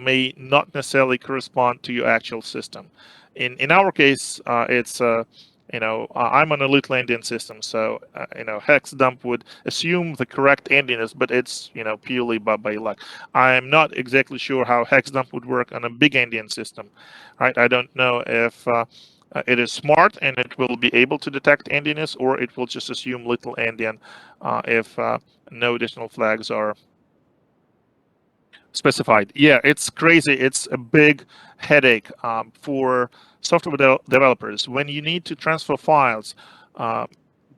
may not necessarily correspond to your actual system. In our case, it's I'm on a little endian system, so hex dump would assume the correct endiness, but it's purely by luck. I'm not exactly sure how hex dump would work on a big endian system, right? I don't know if it is smart and it will be able to detect endiness, or it will just assume little endian if no additional flags are specified. Yeah, it's crazy. It's a big headache for software developers. When you need to transfer files, uh,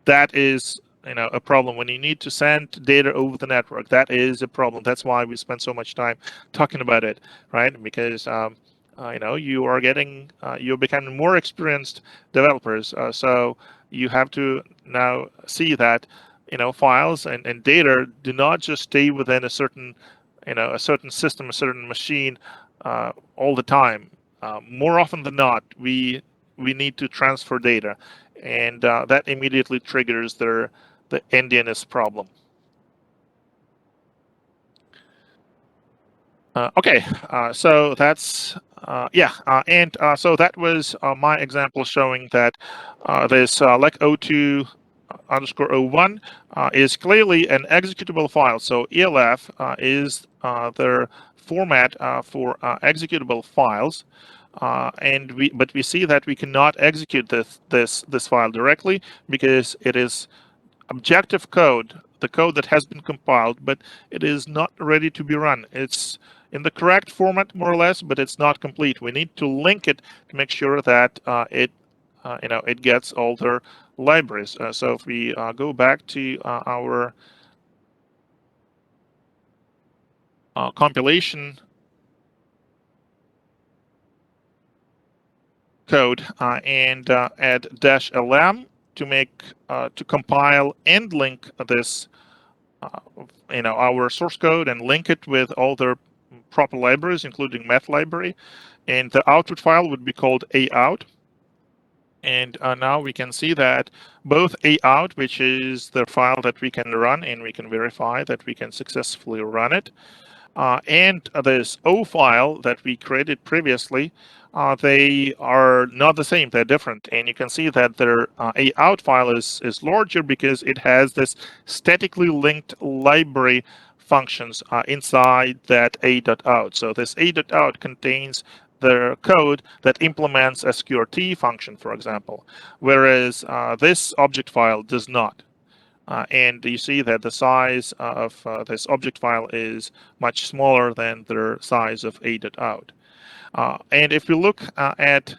that is a problem. When you need to send data over the network, that is a problem. That's why we spend so much time talking about it, right? Because you're becoming more experienced developers, so you have to now see that files and data do not just stay within a certain system, a certain machine all the time. More often than not, we need to transfer data, and that immediately triggers the endianness problem. Okay, so that's and so that was my example showing that this lec02 underscore 01 is clearly an executable file. So ELF is the format for executable files. But we see that we cannot execute this file directly because it is objective code, the code that has been compiled, but it is not ready to be run. It's in the correct format, more or less, but it's not complete. We need to link it to make sure that it gets all the libraries. So if we go back to our compilation code and add -lm to make to compile and link this, our source code and link it with all the proper libraries, including math library, and the output file would be called aout. And now we can see that both aout, which is the file that we can run and we can verify that we can successfully run it, and this O file that we created previously, they are not the same, they're different. And you can see that their aout file is larger because it has this statically linked library functions inside that a.out. So this a.out contains the code that implements SQRT function, for example, whereas this object file does not. And you see that the size of this object file is much smaller than the size of a.out. And if we look at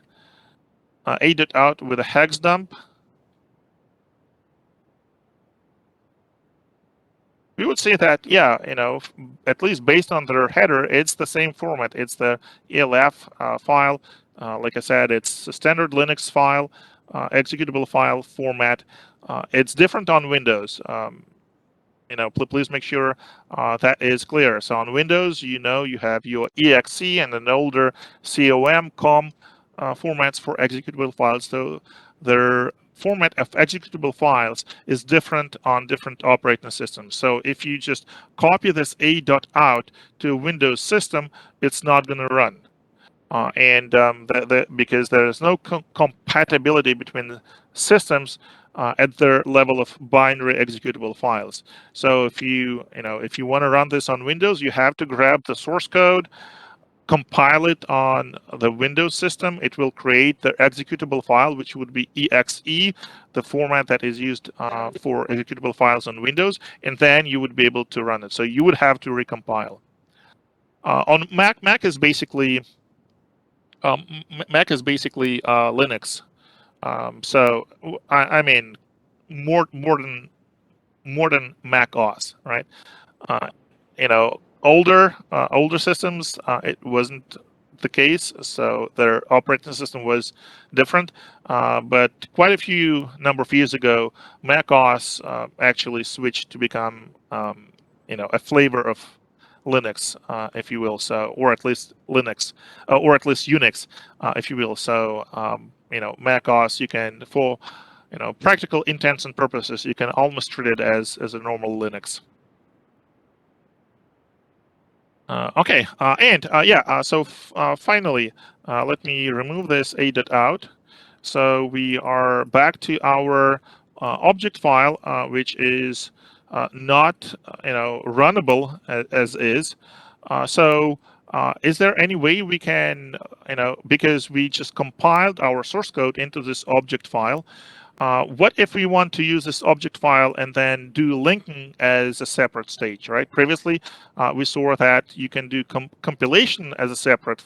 a.out with a hex dump, we would see that, yeah, at least based on their header, it's the same format. It's the ELF file. Like I said, it's a standard Linux file, executable file format. It's different on Windows. Please make sure that is clear. So on Windows, you have your exe and an older com formats for executable files. So their format of executable files is different on different operating systems. So if you just copy this a.out to a Windows system, it's not going to run. Because there's no compatibility between systems at their level of binary executable files. So if you want to run this on Windows, you have to grab the source code, compile it on the Windows system. It will create the executable file, which would be exe, the format that is used for executable files on Windows, and then you would be able to run it. So you would have to recompile. On Mac is basically Linux. So I mean, more than Mac OS, right? Older systems, it wasn't the case, so their operating system was different. But quite a few number of years ago, Mac OS actually switched to become a flavor of Linux, if you will, or at least Linux, or at least Unix, if you will. So Mac OS, you can, for practical intents and purposes, you can almost treat it as a normal Linux. Okay, so finally, let me remove this a.out. So we are back to our object file, which is not runnable as is. So is there any way we can, because we just compiled our source code into this object file, what if we want to use this object file and then do linking as a separate stage, right? Previously, we saw that you can do compilation as a separate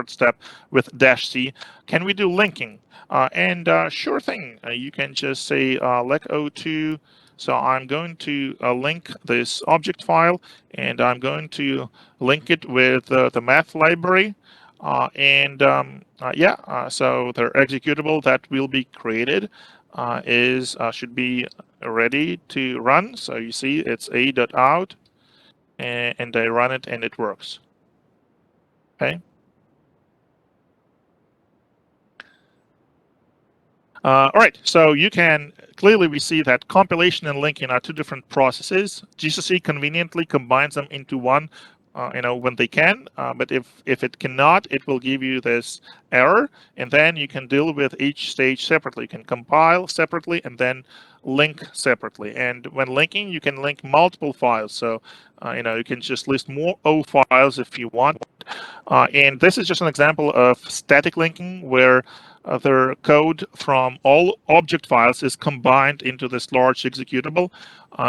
step with -c. Can we do linking? Sure thing. You can just say lec02. So I'm going to link this object file, and I'm going to link it with the math library. So the executable that will be created should be ready to run. So you see it's a.out, and I run it and it works. Okay. All right, so you can clearly we see that compilation and linking are two different processes. GCC conveniently combines them into one, when they can, but if it cannot, it will give you this error, and then you can deal with each stage separately. You can compile separately and then link separately. And when linking, you can link multiple files. So, you can just list more O files if you want. And this is just an example of static linking where the code from all object files is combined into this large executable.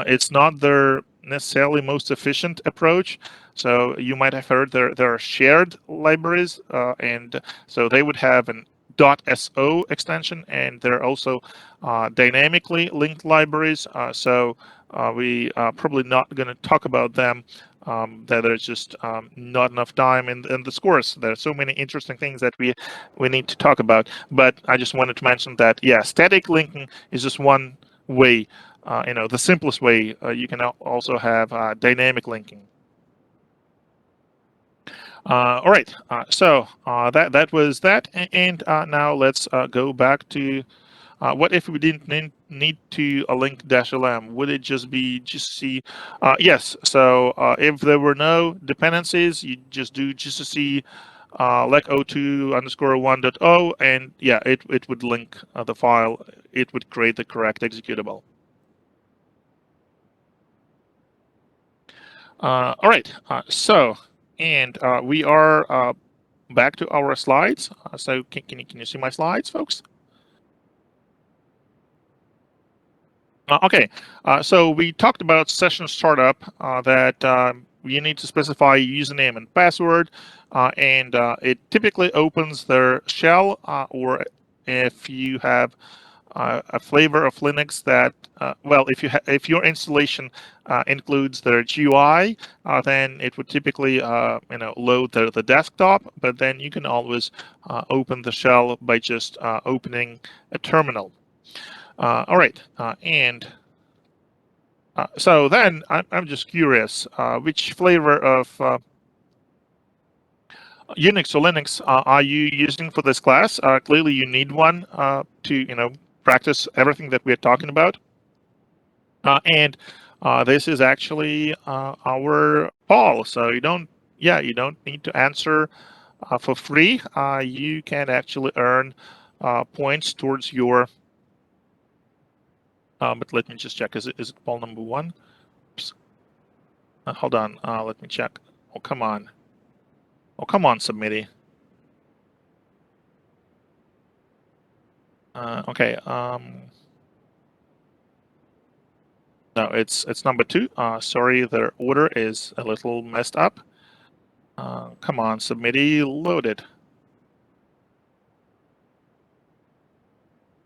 It's not the necessarily most efficient approach. So you might have heard there are shared libraries, and so they would have an .so extension, and there are also dynamically linked libraries. So we are probably not going to talk about them that there's just not enough time in this course. There are so many interesting things that we need to talk about. But I just wanted to mention that, yeah, static linking is just one way. The simplest way. You can also have dynamic linking. All right, so that was that, and now let's go back to what if we didn't need to a link -lm? Would it just be GCC? Yes. So if there were no dependencies, you just do GCC lec02_1.0, and yeah, it would link the file. It would create the correct executable. All right. And we are back to our slides. So can you see my slides, folks? Okay, so we talked about session startup that you need to specify username and password, and it typically opens their shell, or if you have a flavor of Linux that, well, if your installation includes their GUI, then it would typically load the desktop, but then you can always open the shell by just opening a terminal. All right, and so then I'm just curious, which flavor of Unix or Linux are you using for this class? Clearly, you need one to practice everything that we're talking about. And this is actually our poll, so you don't need to answer for free. You can actually earn points towards your. But let me just check. Is it poll number 1? Oops. Hold on. Let me check. Oh, come on. Oh, come on, Submitty. Okay. No, it's number 2. Sorry, the order is a little messed up. Come on, Submitty, load it.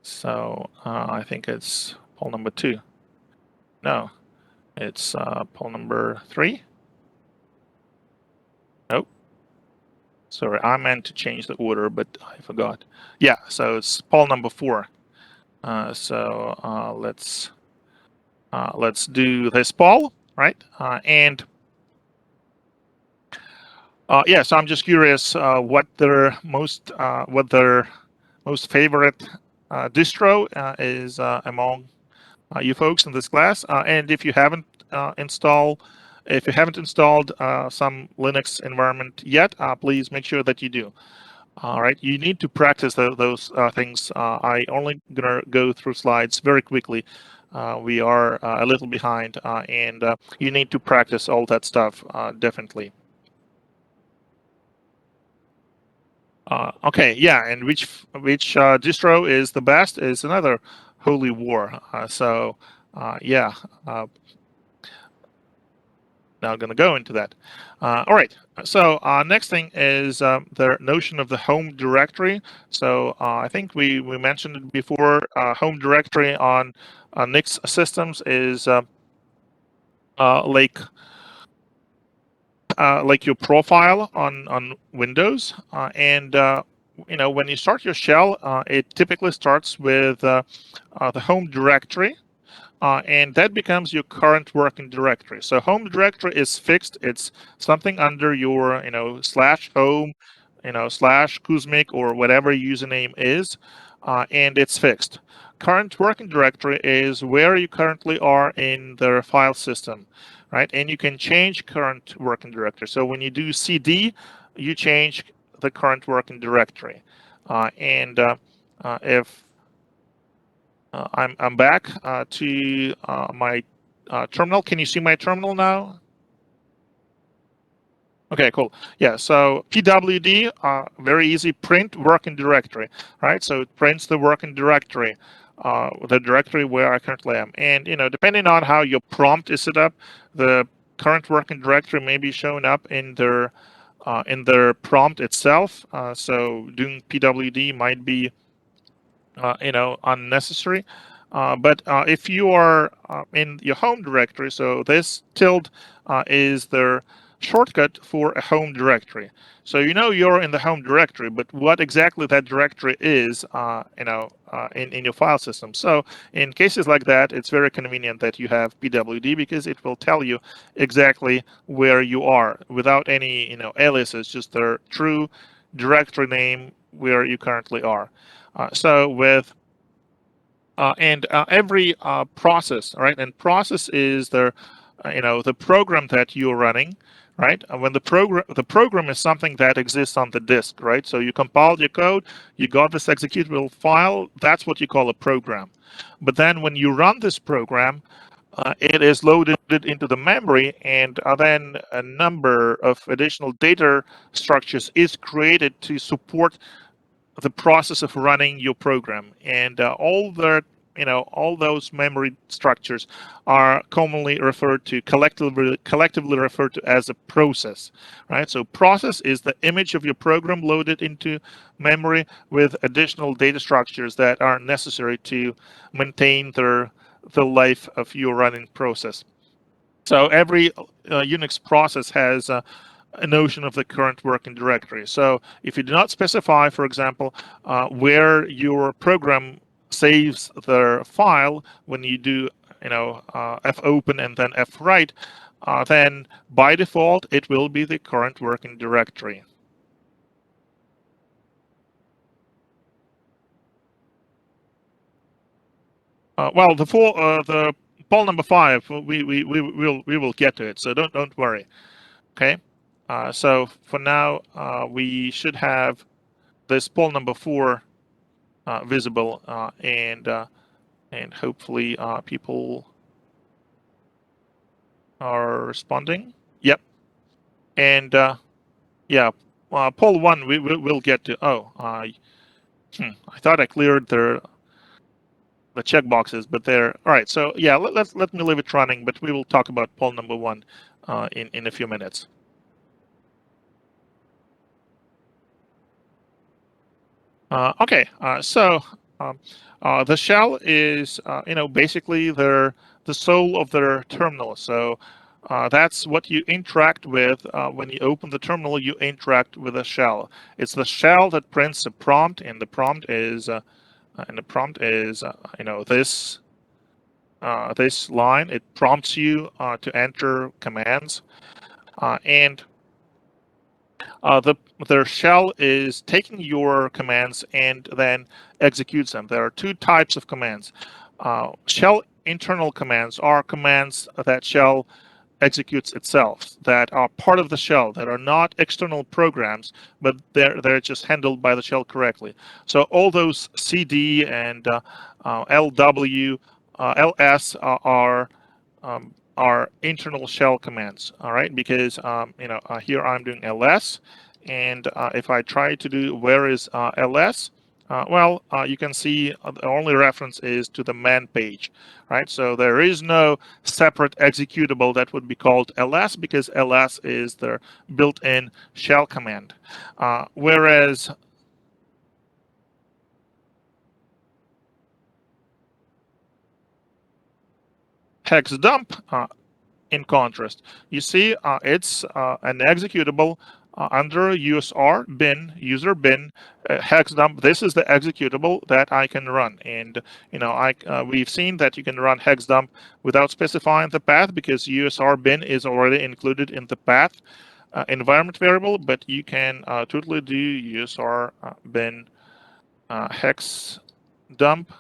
So I think it's poll number 2. No, it's poll number 3. Nope. Sorry, I meant to change the order, but I forgot. Yeah, so it's poll number 4. So let's do this poll, right? And yeah, so I'm just curious what their most favorite distro is among you folks in this class. And if you haven't installed some Linux environment yet, please make sure that you do. All right, you need to practice those things. I only gonna go through slides very quickly. We are a little behind, and you need to practice all that stuff definitely. Okay, yeah, and which distro is the best is another holy war. Yeah, now going to go into that. All right, so next thing is the notion of the home directory. So I think we mentioned it before. Home directory on Unix systems is like your profile on Windows, and when you start your shell, it typically starts with the home directory, and that becomes your current working directory. So home directory is fixed. It's something under your /home, /Kuzmik, or whatever username is, and it's fixed. Current working directory is where you currently are in the file system, right? And you can change current working directory. So when you do cd, you change the current working directory. And if I'm back to my terminal. Can you see my terminal now? Okay, cool. Yeah, so pwd, very easy, print working directory, right? So it prints the working directory, the directory where I currently am. And depending on how your prompt is set up, the current working directory may be shown up in their prompt itself. So doing pwd might be unnecessary. But if you are in your home directory, so this tilde is the shortcut for a home directory. So you know you're in the home directory, but what exactly that directory is, in your file system. So in cases like that, it's very convenient that you have pwd, because it will tell you exactly where you are without any aliases, just the true directory name where you currently are. So with and every process, right? And process is the program that you're running, right? When the program is something that exists on the disk, right? So you compiled your code, you got this executable file. That's what you call a program. But then when you run this program, it is loaded into the memory, and then a number of additional data structures is created to support the process of running your program. And all those memory structures are commonly referred to, collectively referred to as a process, right? So process is the image of your program loaded into memory with additional data structures that are necessary to maintain the life of your running process. So every Unix process has a notion of the current working directory. So if you do not specify, for example, where your program saves the file when you do, fopen and then fwrite, then by default it will be the current working directory. Well, the poll number 5, we will get to it, so don't worry. Okay. So for now, we should have this poll number 4 visible, and hopefully people are responding. Yep. And yeah, poll 1 we'll get to. Oh, I thought I cleared the checkboxes, but they're all right. So yeah, let me leave it running, but we will talk about poll number 1 in a few minutes. Okay, so the shell is, basically the soul of their terminal. So that's what you interact with when you open the terminal. You interact with a shell. It's the shell that prints a prompt, and the prompt is, this line. It prompts you to enter commands, and their shell is taking your commands and then executes them. There are 2 types of commands. Shell internal commands are commands that shell executes itself, that are part of the shell, that are not external programs, but they're just handled by the shell correctly. So all those cd and lw, ls are internal shell commands. All right, because here I'm doing ls, and if I try to do where is ls, you can see the only reference is to the man page, right? So there is no separate executable that would be called ls, because ls is the built-in shell command. Whereas hex dump, in contrast, you see it's an executable under usr bin, user bin, hex dump. This is the executable that I can run, and we've seen that you can run hex dump without specifying the path, because usr bin is already included in the path environment variable. But you can totally do usr bin hex dump,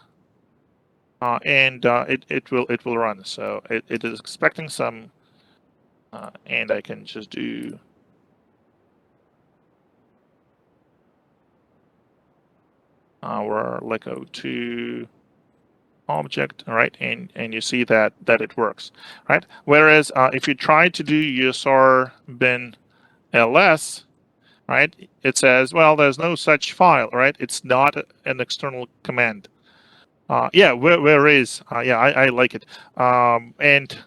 and it will run. So it is expecting some. And I can just do our Leco2 object, all right, and you see that it works, right? Whereas if you try to do usr bin ls, right, it says, well, there's no such file, right? It's not an external command. Yeah, where is? Yeah, I like it. And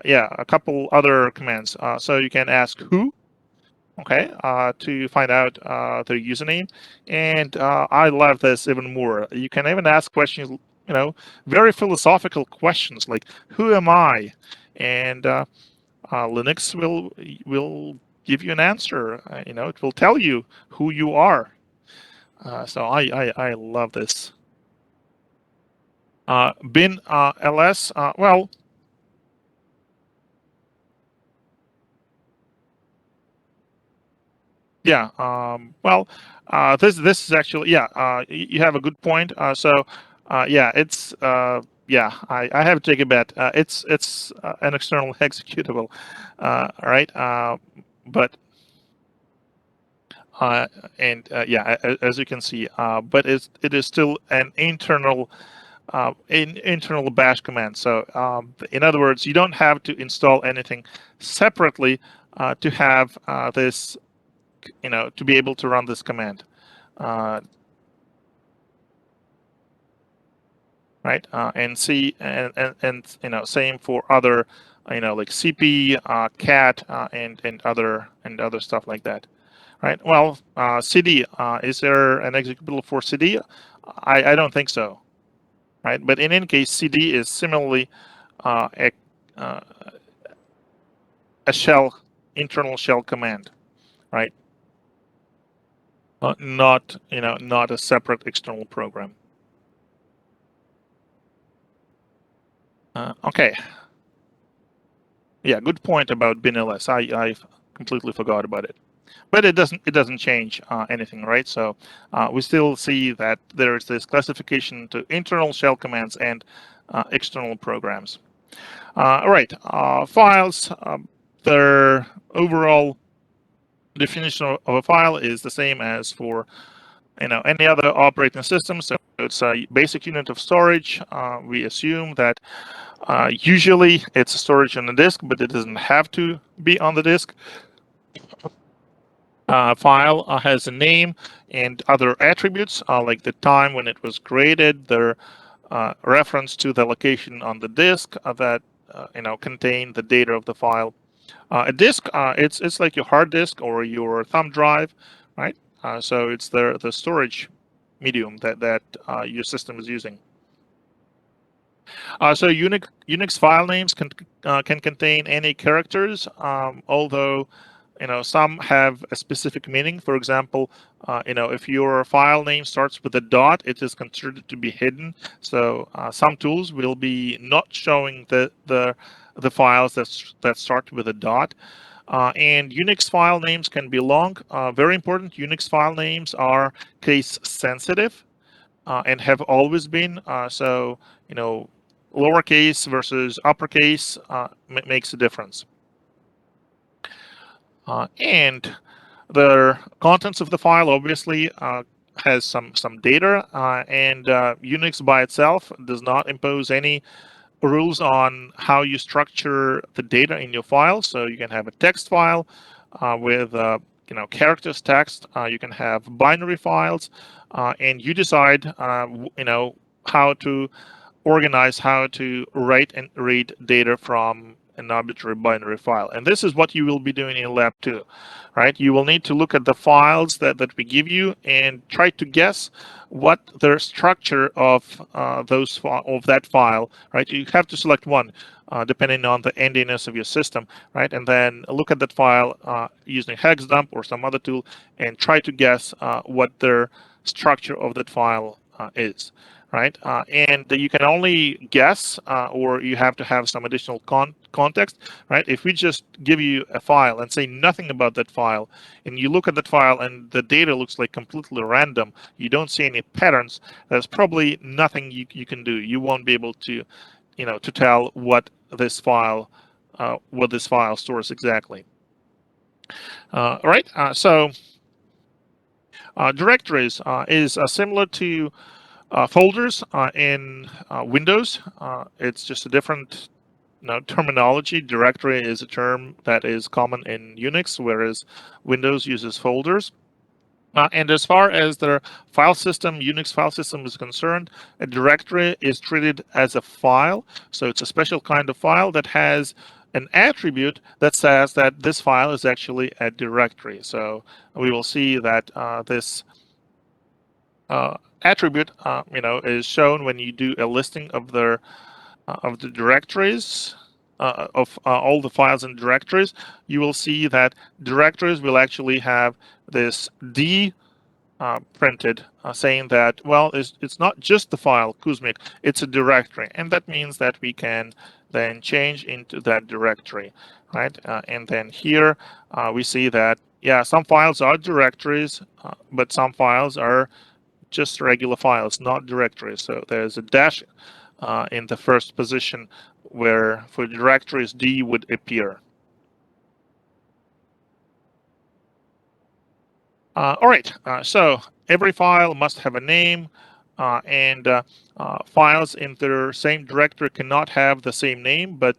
yeah, a couple other commands. So you can ask who, okay, to find out their username. And I love this even more. You can even ask questions very philosophical questions like who am I, and Linux will give you an answer. It will tell you who you are. So I love this. Bin ls. Well, yeah. Well, this is actually, yeah. You have a good point. Yeah, it's yeah. I have to take a bet. It's an external executable, right? But uh, and yeah, as you can see, but it is still an internal bash command. So in other words, you don't have to install anything separately to have this, to be able to run this command. Uh, right? And C and same for other, like CP, cat, and other stuff like that, right? Well, CD, is there an executable for CD? I don't think so, right? But in any case, CD is similarly uh, a shell, internal shell command, right? Not a separate external program. Okay. Yeah, good point about binls. I completely forgot about it, but it doesn't change anything, right? So we still see that there is this classification to internal shell commands and external programs. All right, files. Their overall definition of a file is the same as for any other operating system. So it's a basic unit of storage. We assume that usually it's storage on the disk, but it doesn't have to be on the disk. File has a name and other attributes like the time when it was created, the reference to the location on the disk that contain the data of the file. A disk, it's like your hard disk or your thumb drive, right? So it's the storage medium that your system is using. So Unix file names can contain any characters, although some have a specific meaning. For example, if your file name starts with a dot, it is considered to be hidden. So some tools will be not showing the files that start with a dot. And Unix file names can be long. Very important, Unix file names are case sensitive and have always been. So, lowercase versus uppercase makes a difference. And the contents of the file obviously has some data, and Unix by itself does not impose any rules on how you structure the data in your file. So you can have a text file with characters text. You can have binary files, and you decide how to organize how to write and read data from an arbitrary binary file. And this is what you will be doing in lab 2, right? You will need to look at the files that we give you and try to guess what the structure of that file, right? You have to select one depending on the endiness of your system, right? And then look at that file using hexdump or some other tool and try to guess what the structure of that file is, right? And you can only guess, or you have to have some additional context, right? If we just give you a file and say nothing about that file, and you look at that file and the data looks like completely random, you don't see any patterns, there's probably nothing you can do. You won't be able to, to tell what this file stores exactly. Right? So directories is similar to folders in Windows. It's just a different terminology. Directory is a term that is common in Unix, whereas Windows uses folders. And as far as the file system, Unix file system is concerned, a directory is treated as a file. So it's a special kind of file that has an attribute that says that this file is actually a directory. So we will see that this attribute, is shown when you do a listing of the directories of all the files and directories. You will see that directories will actually have this D printed, saying that, well, it's not just the file Kuzmik, it's a directory, and that means that we can then change into that directory, right? And then here we see that, yeah, some files are directories, but some files are just regular files, not directories. So there's a dash in the first position where for directories D would appear. All right, so every file must have a name, and files in their same directory cannot have the same name, but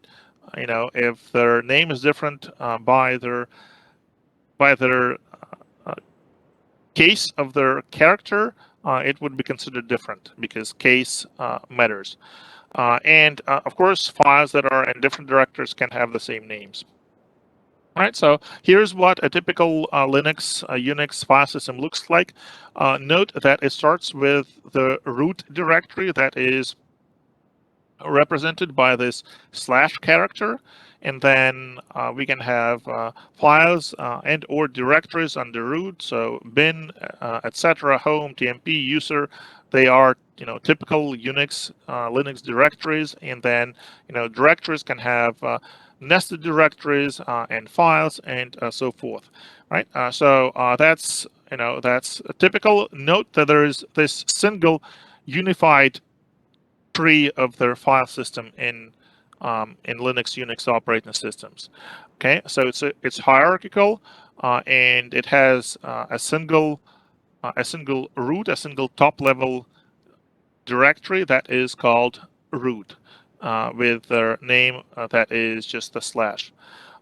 if their name is different by their uh, case of their character, it would be considered different because case matters. And of course, files that are in different directories can have the same names. All right, so here's what a typical Linux, Unix file system looks like. Note that it starts with the root directory that is represented by this slash character, and then we can have files and or directories under root, so bin, etc., home, tmp, user. They are typical Unix Linux directories, and then directories can have nested directories and files and so forth, right? So that's a typical. Note that there is this single unified tree of their file system in Linux, Unix operating systems. Okay, so it's hierarchical, and it has a single root, a single top level directory that is called root, with their name that is just the slash.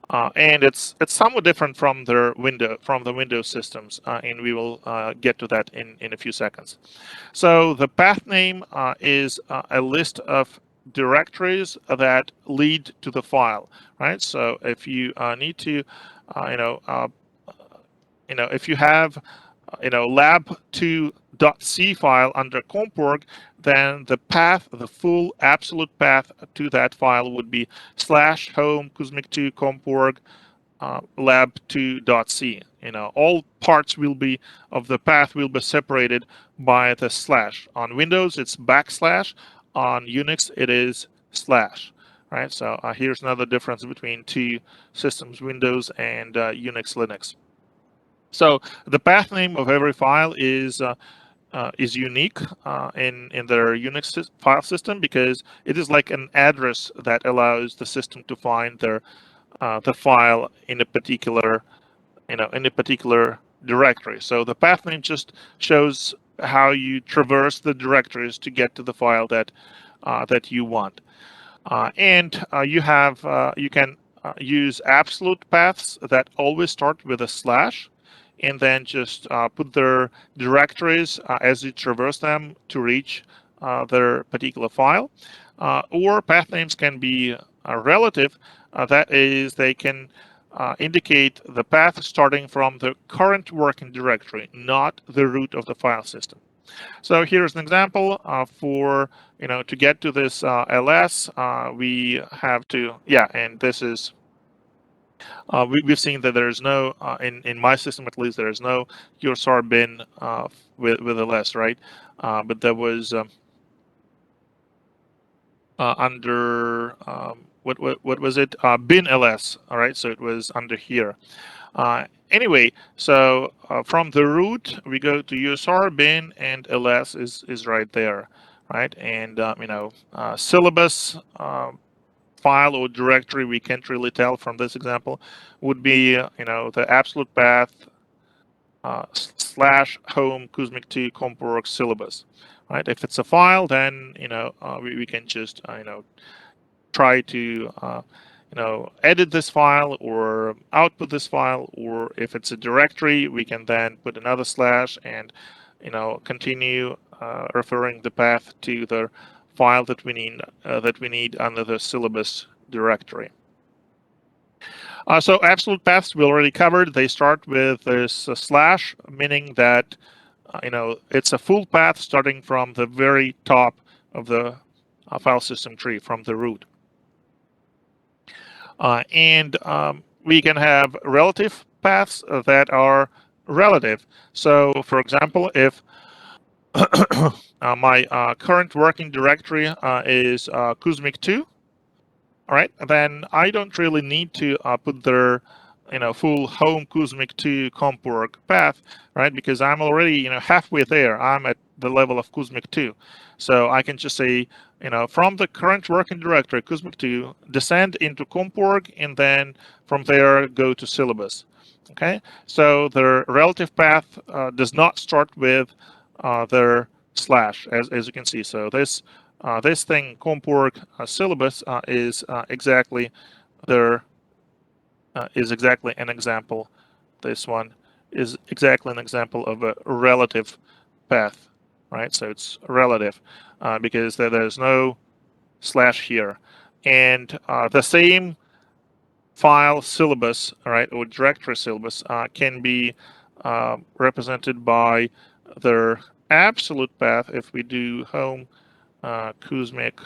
And it's somewhat different from the Windows systems, and we will get to that in a few seconds. So the path name is a list of directories that lead to the file, right? So if you need to, uh, you know, uh, if you have, lab2.c file under comporg, then the path, the full absolute path to that file would be /home kuzmik2 comporg lab2.c. All parts will be of the path will be separated by the slash. On Windows, it's backslash. On Unix, it is slash. Right. So here's another difference between two systems, Windows and Unix, Linux. So the path name of every file is unique in their Unix file system because it is like an address that allows the system to find the file in a particular directory. So the path name just shows how you traverse the directories to get to the file that you want. And you can use absolute paths that always start with a slash, and then just put their directories as you traverse them to reach their particular file. Or path names can be relative. That is, they can indicate the path starting from the current working directory, not the root of the file system. So here's an example for to get to this ls. We have to and this is we've seen that there is no in my system at least there is no USR bin with ls, right? But there was under what was it? Bin ls. All right, so it was under here. Anyway, so from the root we go to USR bin, and ls is right there, right? And syllabus file or directory, we can't really tell from this example, would be the absolute path /home kuzmik2 comporg syllabus, right? If it's a file, then we can just try to edit this file or output this file, or if it's a directory, we can then put another slash and continue referring the path to the file that we need under the syllabus directory. So absolute paths we already covered. They start with this slash, meaning that it's a full path starting from the very top of the file system tree, from the root. And we can have relative paths that are relative. So, for example, if my current working directory is Kuzmik2, all right, then I don't really need to put their full home Kuzmik2 comp.org path, right? Because I'm already halfway there. I'm at the level of Kuzmik2, so I can just say from the current working directory Kuzmik2 descend into comp.org, and then from there go to syllabus. Okay, so the relative path does not start with their slash, as you can see. So this thing comp.org syllabus is exactly there is exactly an example. This one is exactly an example of a relative path, right? So it's relative because there's no slash here, and the same file syllabus, right, or directory syllabus can be represented by their absolute path. If we do home Kuzmik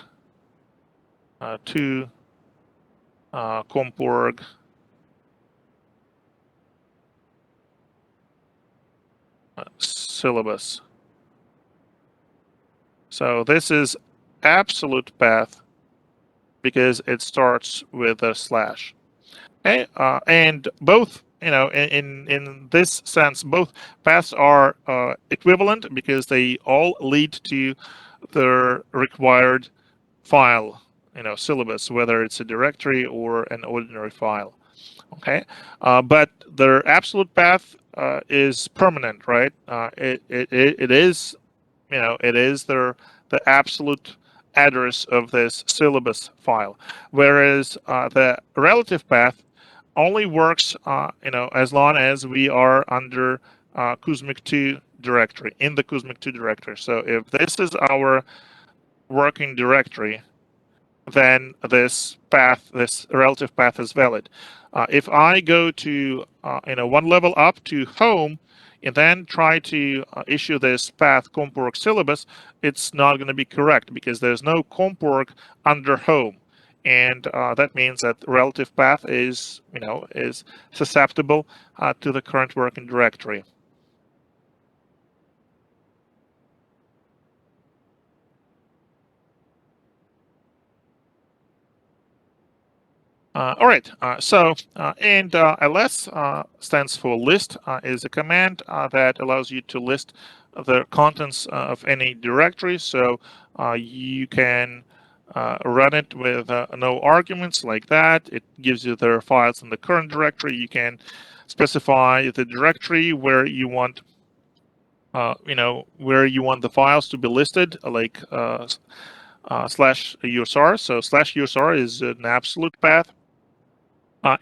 2 comp.org syllabus. So this is absolute path because it starts with a slash. Okay, and both, in this sense, both paths are equivalent because they all lead to the required file, syllabus, whether it's a directory or an ordinary file. Okay, but their absolute path is permanent, right? It is, it is the absolute address of this syllabus file, whereas the relative path only works, as long as we are under Kuzmik2 directory, in the Kuzmik2 directory. So if this is our working directory, then this path, this relative path, is valid. If I go to one level up to home and then try to issue this path comp.org syllabus, it's not going to be correct because there's no comp.org under home, and that means that relative path is is susceptible to the current working directory. All right, and ls stands for list, is a command that allows you to list the contents of any directory. So you can run it with no arguments like that. It gives you the files in the current directory. You can specify the directory where you want where you want the files to be listed, like slash usr. So slash usr is an absolute path.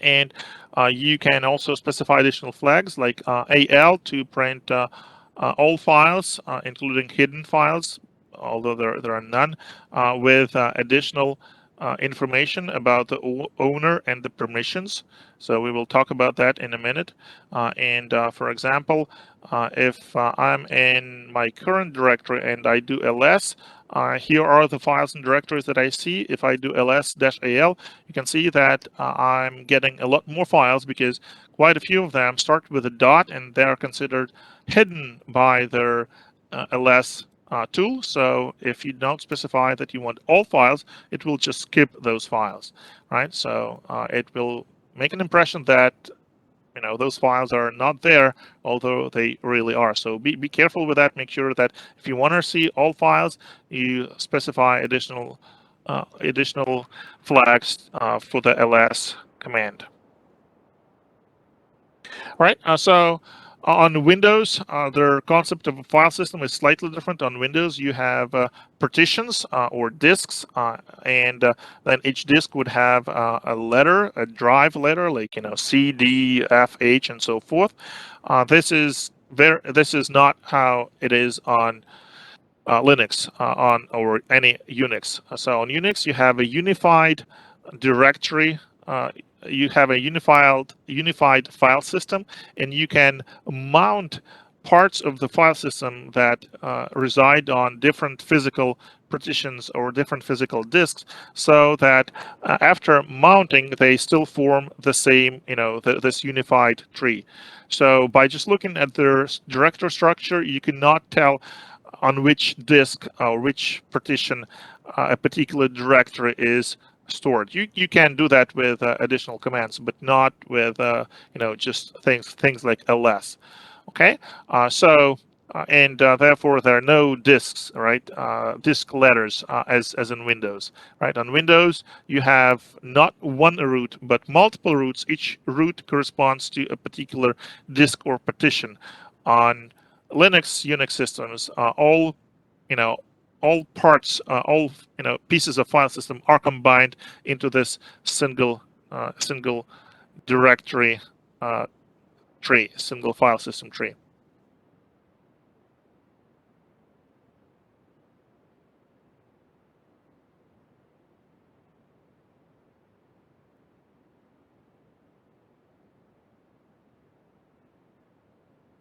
And you can also specify additional flags like AL to print all files, including hidden files, although there are none, with additional information about the owner and the permissions. So we will talk about that in a minute. And for example, if I'm in my current directory and I do ls, here are the files and directories that I see. If I do ls-al, you can see that I'm getting a lot more files because quite a few of them start with a dot and they're considered hidden by their ls tool. So if you don't specify that you want all files, it will just skip those files, right? So it will make an impression that those files are not there, although they really are. So be careful with that. Make sure that if you want to see all files, you specify additional flags for the ls command. All right, so on Windows, their concept of a file system is slightly different. On Windows, you have partitions or disks, and then each disk would have a letter, a drive letter, like C, D, F, H, and so forth. This is not how it is on Linux, or any Unix. So on Unix, you have a unified directory. You have a unified file system, and you can mount parts of the file system that reside on different physical partitions or different physical disks, so that after mounting, they still form the same, this unified tree. So by just looking at their directory structure, you cannot tell on which disk or which partition a particular directory is stored. You can do that with additional commands, but not with just things like ls. Okay, and therefore there are no disks, right? Disk letters as in Windows, right? On Windows you have not one root but multiple roots. Each root corresponds to a particular disk or partition. On Linux, Unix systems, you know all parts, all pieces of file system are combined into this single directory tree, single file system tree.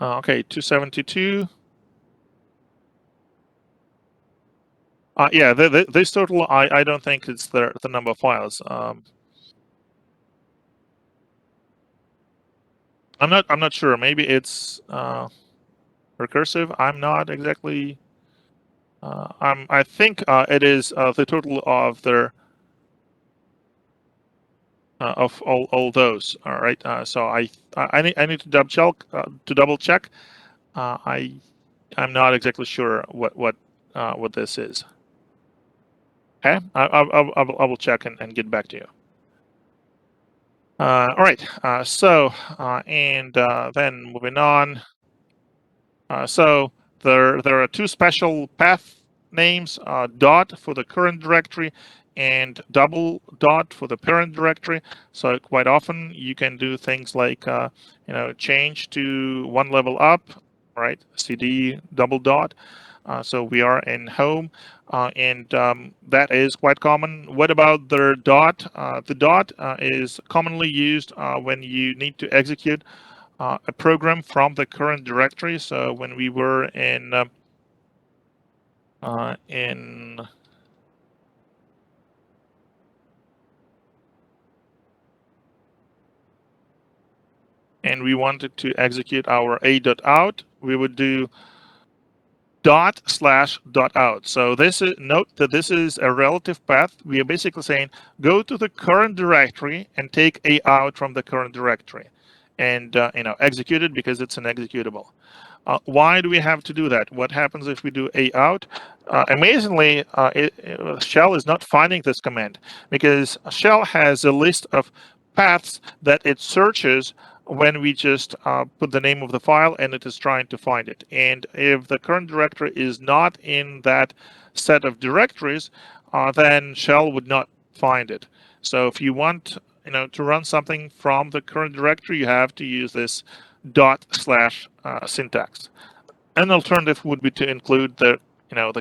Okay, 272. Yeah, this total, I don't think it's the number of files. I'm not sure. Maybe it's recursive. I'm not exactly. I think it is the total of their of all those. All right. So I need to double check. I'm not exactly sure what this is. Okay. I will check and get back to you. All right. Then moving on. So there are two special path names: dot for the current directory and double dot for the parent directory. So quite often you can do things like change to one level up, right? CD double dot. So we are in home, and that is quite common. What about the dot? The dot is commonly used when you need to execute a program from the current directory. So when we were in and we wanted to execute our a.out, we would do ./.out. So note that this is a relative path. We are basically saying go to the current directory and take a out from the current directory, and execute it because it's an executable. Why do we have to do that? What happens if we do a out? Amazingly, Shell is not finding this command because Shell has a list of paths that it searches when we just put the name of the file and it is trying to find it. And if the current directory is not in that set of directories, then Shell would not find it. So if you want to run something from the current directory, you have to use this / syntax. An alternative would be to include the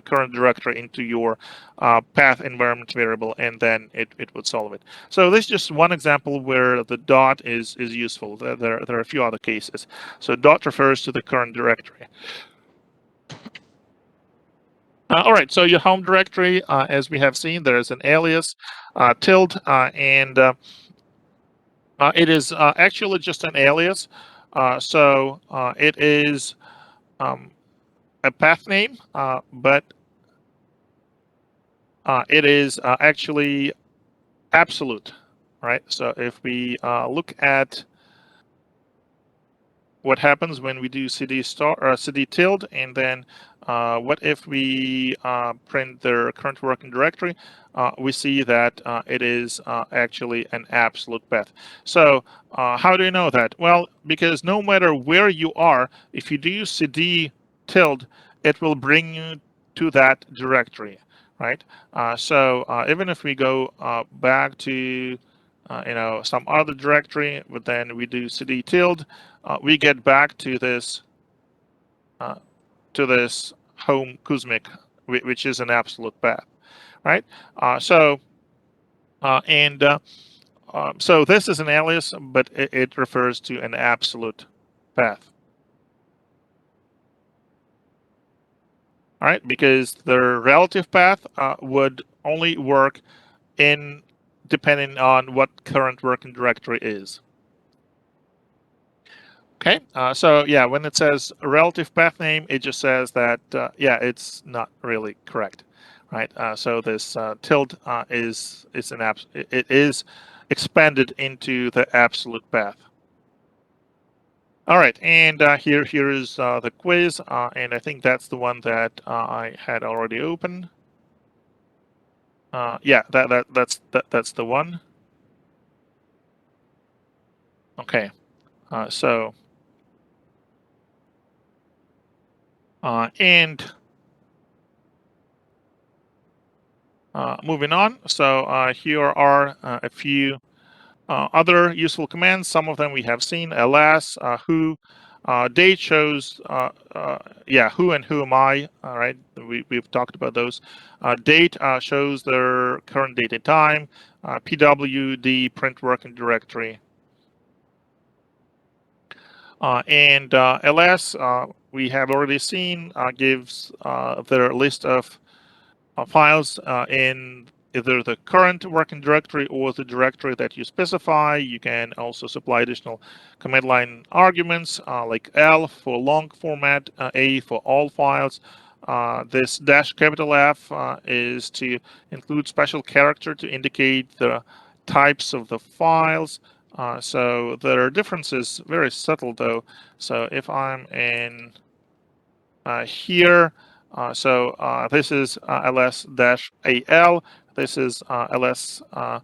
current directory into your path environment variable, and then it would solve it. So this is just one example where the dot is useful. There are a few other cases. So dot refers to the current directory. All right, so your home directory, as we have seen, there is an alias, tilde, and it is actually just an alias. So it is a path name, but it is actually absolute, right? So if we look at what happens when we do cd cd tilde, and then what if we print their current working directory, we see that it is actually an absolute path. So how do you know that? Well, because no matter where you are, if you do cd tilde, it will bring you to that directory, right? So even if we go back to some other directory, but then we do cd tilde, we get back to this home Kuzmic, which is an absolute path, right? So this is an alias, but it refers to an absolute path. all right, because the relative path would only work in depending on what current working directory is. Okay, so yeah, when it says relative path name, it just says that yeah, it's not really correct, right? So this tilde is it is expanded into the absolute path. All right, and here is the quiz, and I think that's the one that I had already opened. Yeah, that's the one. Okay, so and moving on. So here are a few other useful commands. Some of them we have seen. Ls, who, date shows, yeah, who and who am I. All right, we've talked about those. Date shows their current date and time. PWD, print working directory. And ls, we have already seen, gives their list of files in either the current working directory or the directory that you specify. You can also supply additional command line arguments like L for long format, A for all files. This dash capital F is to include special character to indicate the types of the files. So there are differences, very subtle though. So if I'm in here, so this is ls-al. This is ls-al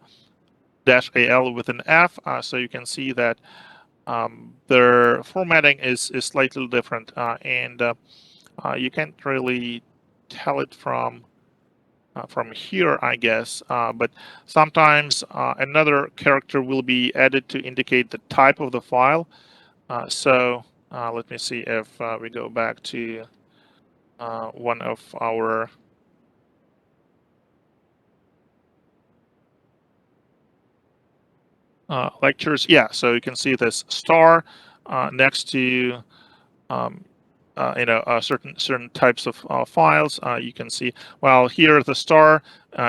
with an F. So you can see that their formatting is slightly different, and you can't really tell it from here, I guess. But sometimes another character will be added to indicate the type of the file. So let me see if we go back to one of our lectures. Yeah, so you can see this star next to certain types of files. You can see, well, here the star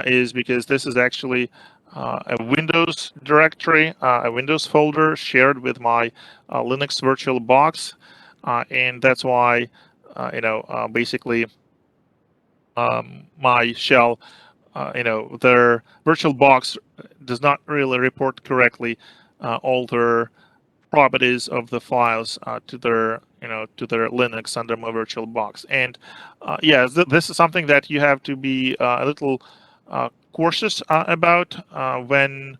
is because this is actually a Windows directory, a Windows folder shared with my Linux virtual box, and that's why basically my shell, their virtual box does not really report correctly all their properties of the files to their Linux under my virtual box. And yeah, this is something that you have to be a little cautious about when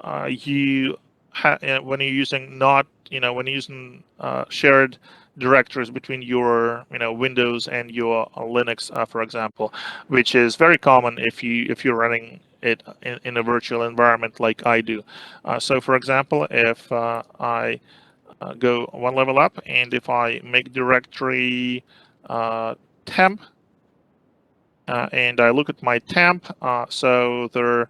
when you're using not when you're using shared directories between your Windows and your Linux, for example, which is very common if you're running it in a virtual environment like I do. So for example, if I go one level up, and if I make directory temp, and I look at my temp, so their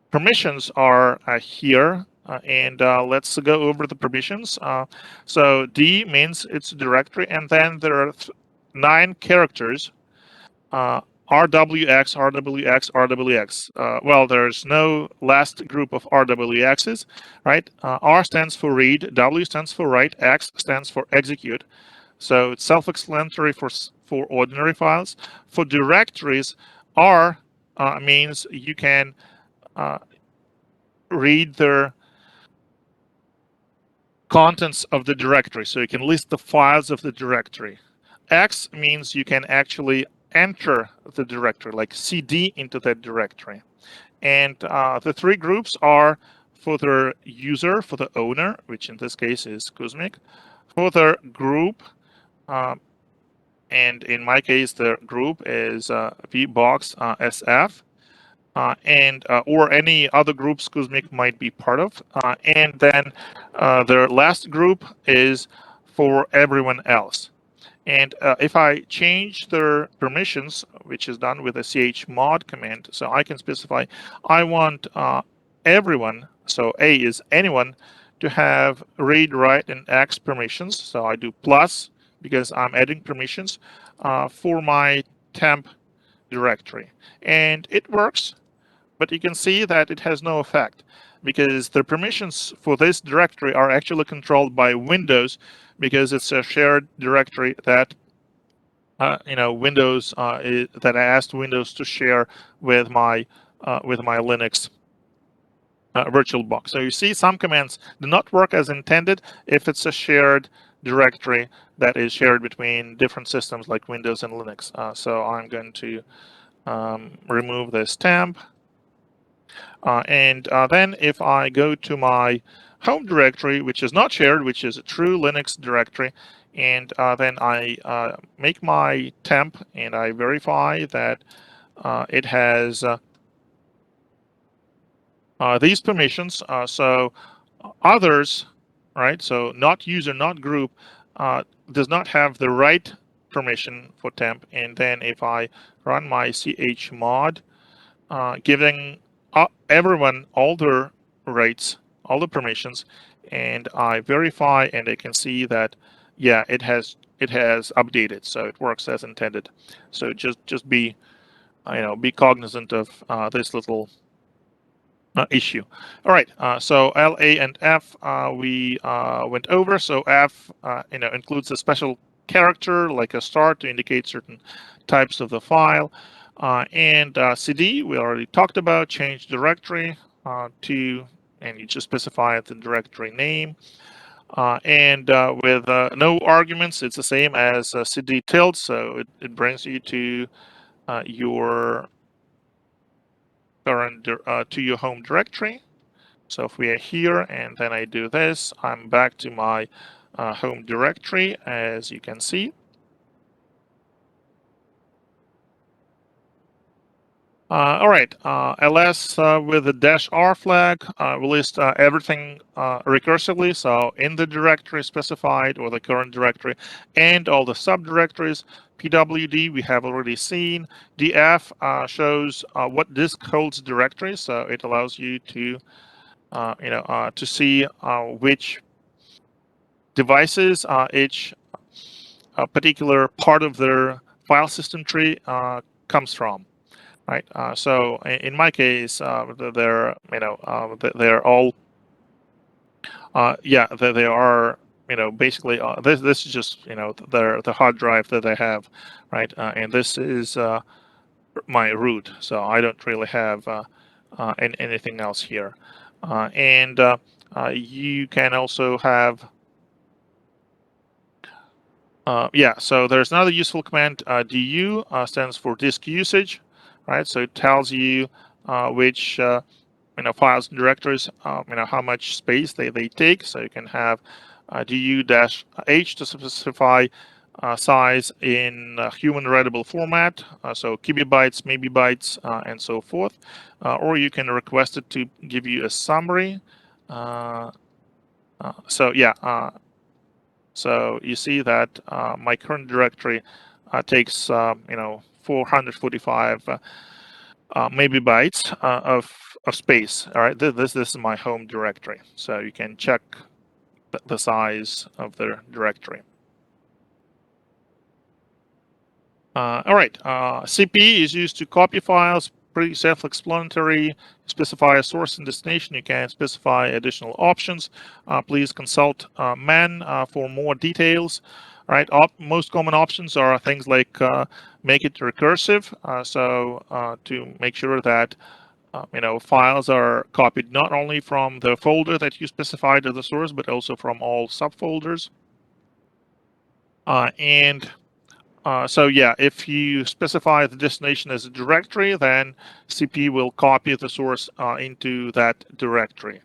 permissions are here, and let's go over the permissions. So D means it's a directory, and then there are 9 characters. RWX, RWX, RWX. Well, there's no last group of RWXs, right? R stands for read, W stands for write, X stands for execute. So it's self-explanatory for ordinary files. For directories, R means you can read their contents of the directory, so you can list the files of the directory. X means you can actually enter the directory, like cd into that directory. And the 3 groups are for the user, for the owner, which in this case is Kuzmik, for the group, and in my case the group is vbox sf, and or any other groups Kuzmik might be part of. And then their last group is for everyone else. And if I change their permissions, which is done with a chmod command, so I can specify I want everyone, so A is anyone, to have read, write, and X permissions. So I do plus because I'm adding permissions for my temp directory. And it works, but you can see that it has no effect because the permissions for this directory are actually controlled by Windows, because it's a shared directory that Windows that I asked Windows to share with my Linux VirtualBox. So you see, some commands do not work as intended if it's a shared directory that is shared between different systems like Windows and Linux. So I'm going to remove this temp. And then if I go to my home directory, which is not shared, which is a true Linux directory, and then I make my temp and I verify that it has these permissions. So others, right? So not user, not group, does not have the right permission for temp. And then if I run my chmod, giving everyone all their rights, all the permissions, and I verify, and I can see that, yeah, it has updated, so it works as intended. So just be be cognizant of this little issue. All right, so L, A, and F we went over. So F includes a special character like a star to indicate certain types of the file. And CD we already talked about. Change directory to, and you just specify the directory name. And with no arguments, it's the same as CD tilde, so it brings you to your current to your home directory. So if we are here and then I do this, I'm back to my home directory, as you can see. All right, ls with the -r flag will list everything recursively, so in the directory specified or the current directory, and all the subdirectories. pwd we have already seen. df shows what disk holds directories, so it allows you to to see which devices each particular part of their file system tree comes from. Right. So in my case, they're they're all yeah, they are basically this is just the hard drive that I have, right? And this is my root, so I don't really have anything else here. And you can also have yeah, so there's another useful command. Du stands for disk usage, right? So it tells you which files and directories, how much space they take. So you can have du-h to specify size in human readable format, so kilobytes, megabytes, and so forth. Or you can request it to give you a summary. So yeah. So you see that my current directory takes 445 megabytes of space. All right, this is my home directory. So you can check the size of the directory. All right, CP is used to copy files. Pretty self-explanatory. Specify a source and destination. You can specify additional options. Please consult man for more details. All right, most common options are things like make it recursive. So to make sure that files are copied not only from the folder that you specified as the source, but also from all subfolders. So yeah, if you specify the destination as a directory, then CP will copy the source into that directory.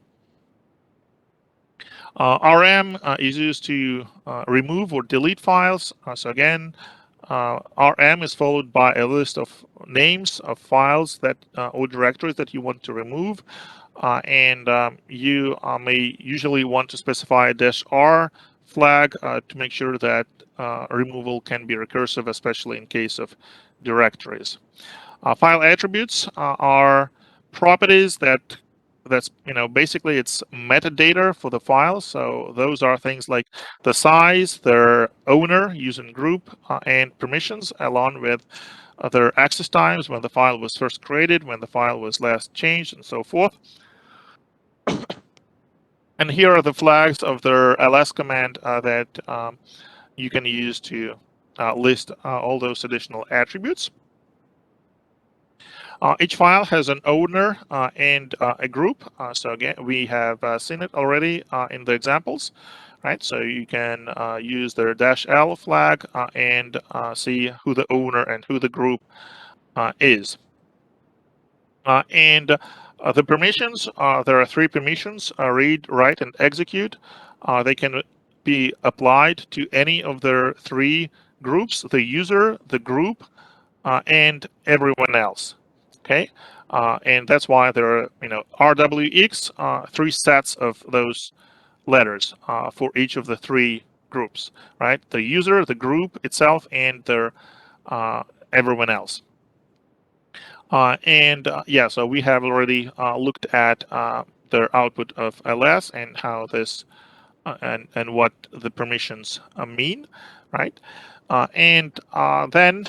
RM is used to remove or delete files. So again, RM is followed by a list of names of files that or directories that you want to remove. And you may usually want to specify a -r flag to make sure that removal can be recursive, especially in case of directories. File attributes are properties that that's basically it's metadata for the file. So those are things like the size, their owner, user and group, and permissions, along with their access times, when the file was first created, when the file was last changed, and so forth. And here are the flags of their ls command that you can use to list all those additional attributes. Each file has an owner and a group. So again, we have seen it already in the examples, right? So you can use their -l flag and see who the owner and who the group is. And the permissions, there are 3 permissions: read, write, and execute. They can be applied to any of their 3 groups: the user, the group, and everyone else. Okay, and that's why there are RWX, 3 sets of those letters for each of the 3 groups, right? The user, the group itself, and their everyone else. Yeah, so we have already looked at their output of ls and how this and what the permissions mean, right? Then,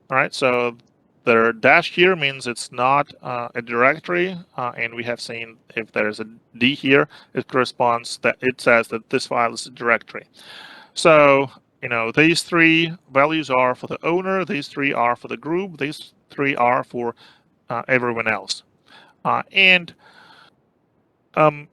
right, so the dash here means it's not a directory, and we have seen if there's a D here, it corresponds that it says that this file is a directory. So, these 3 values are for the owner, these 3 are for the group, these 3 are for everyone else.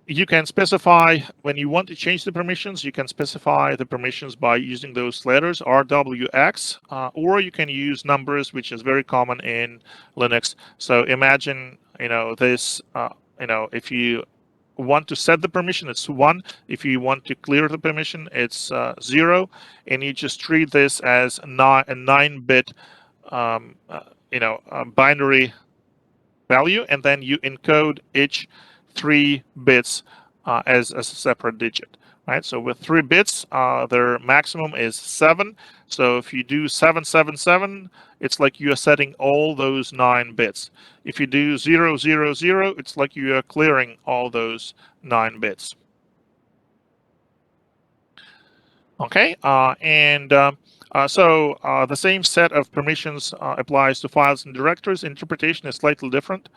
You can specify, when you want to change the permissions, you can specify the permissions by using those letters, RWX, or you can use numbers, which is very common in Linux. So imagine, this, if you want to set the permission, it's 1. If you want to clear the permission, it's 0. And you just treat this as a 9-bit, binary value, and then you encode each 3 bits as a separate digit, right? So with 3 bits, their maximum is 7. So if you do 777, it's like you are setting all those 9 bits. If you do 000, it's like you are clearing all those 9 bits. Okay, so the same set of permissions applies to files and directories. Interpretation is slightly different.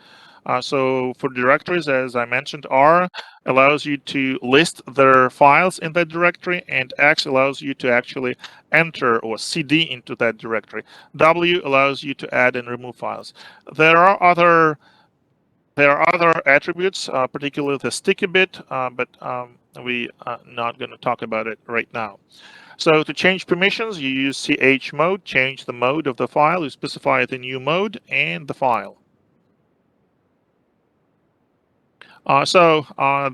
So for directories, as I mentioned, R allows you to list their files in that directory, and X allows you to actually enter or CD into that directory. W allows you to add and remove files. There are other attributes, particularly the sticky bit, but we are not going to talk about it right now. So to change permissions, you use chmod, change the mode of the file, you specify the new mode and the file.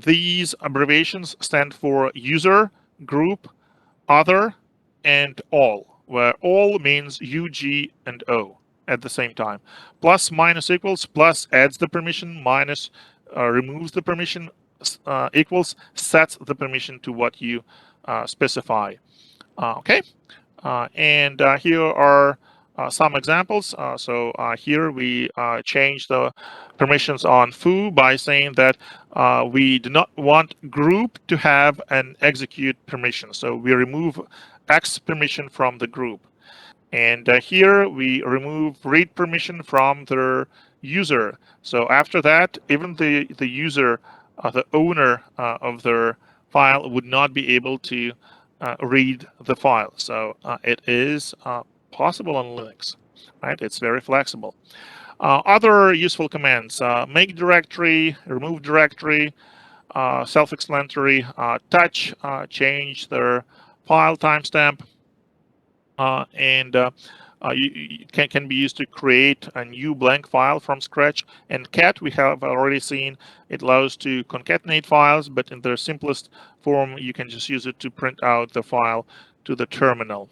These abbreviations stand for user, group, other, and all, where all means U, G, and O at the same time. Plus, minus, equals. Plus adds the permission, minus removes the permission, equals sets the permission to what you specify. Okay, and here are some examples. Here we change the permissions on foo by saying that we do not want group to have an execute permission. So we remove X permission from the group. And here we remove read permission from the user. So after that, even the user, the owner of their file would not be able to read the file. So it is possible on Linux, right? It's very flexible. Other useful commands: make directory, remove directory, self-explanatory, touch, change their file timestamp, and you can be used to create a new blank file from scratch. And cat, we have already seen, it allows to concatenate files, but in their simplest form, you can just use it to print out the file to the terminal.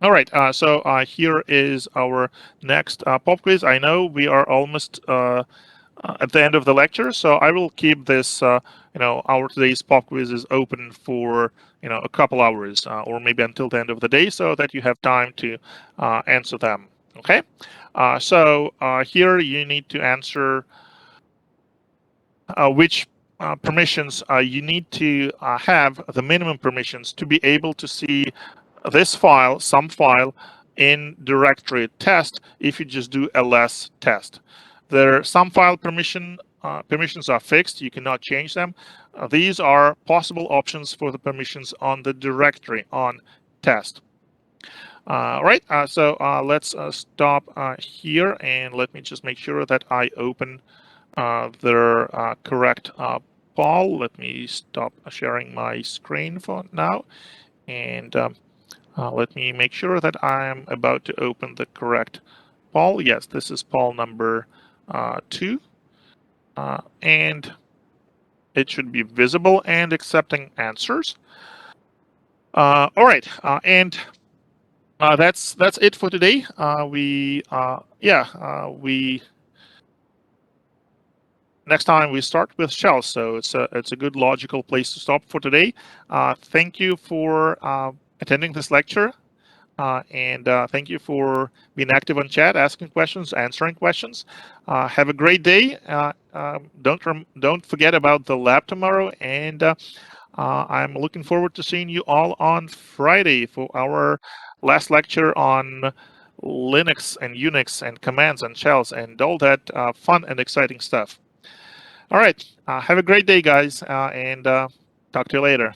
All right, so here is our next pop quiz. I know we are almost at the end of the lecture, so I will keep this, our today's pop quiz is open for, a couple hours or maybe until the end of the day, so that you have time to answer them. Okay, so here you need to answer which permissions you need to have the minimum permissions to be able to see this file, some file, in directory test if you just do ls test. There some file permissions are fixed, you cannot change them. These are possible options for the permissions on the directory on test. Right, so let's stop here, and let me just make sure that I open the correct poll. Let me stop sharing my screen for now, and let me make sure that I'm about to open the correct poll. Yes, this is poll number 2, and it should be visible and accepting answers. All right, and that's it for today. We next time we start with shells, so it's a good logical place to stop for today. Thank you for attending this lecture, and thank you for being active on chat, asking questions, answering questions. Have a great day. Don't forget about the lab tomorrow, and I'm looking forward to seeing you all on Friday for our last lecture on Linux and Unix and commands and shells and all that fun and exciting stuff. All right. Have a great day, guys, and talk to you later.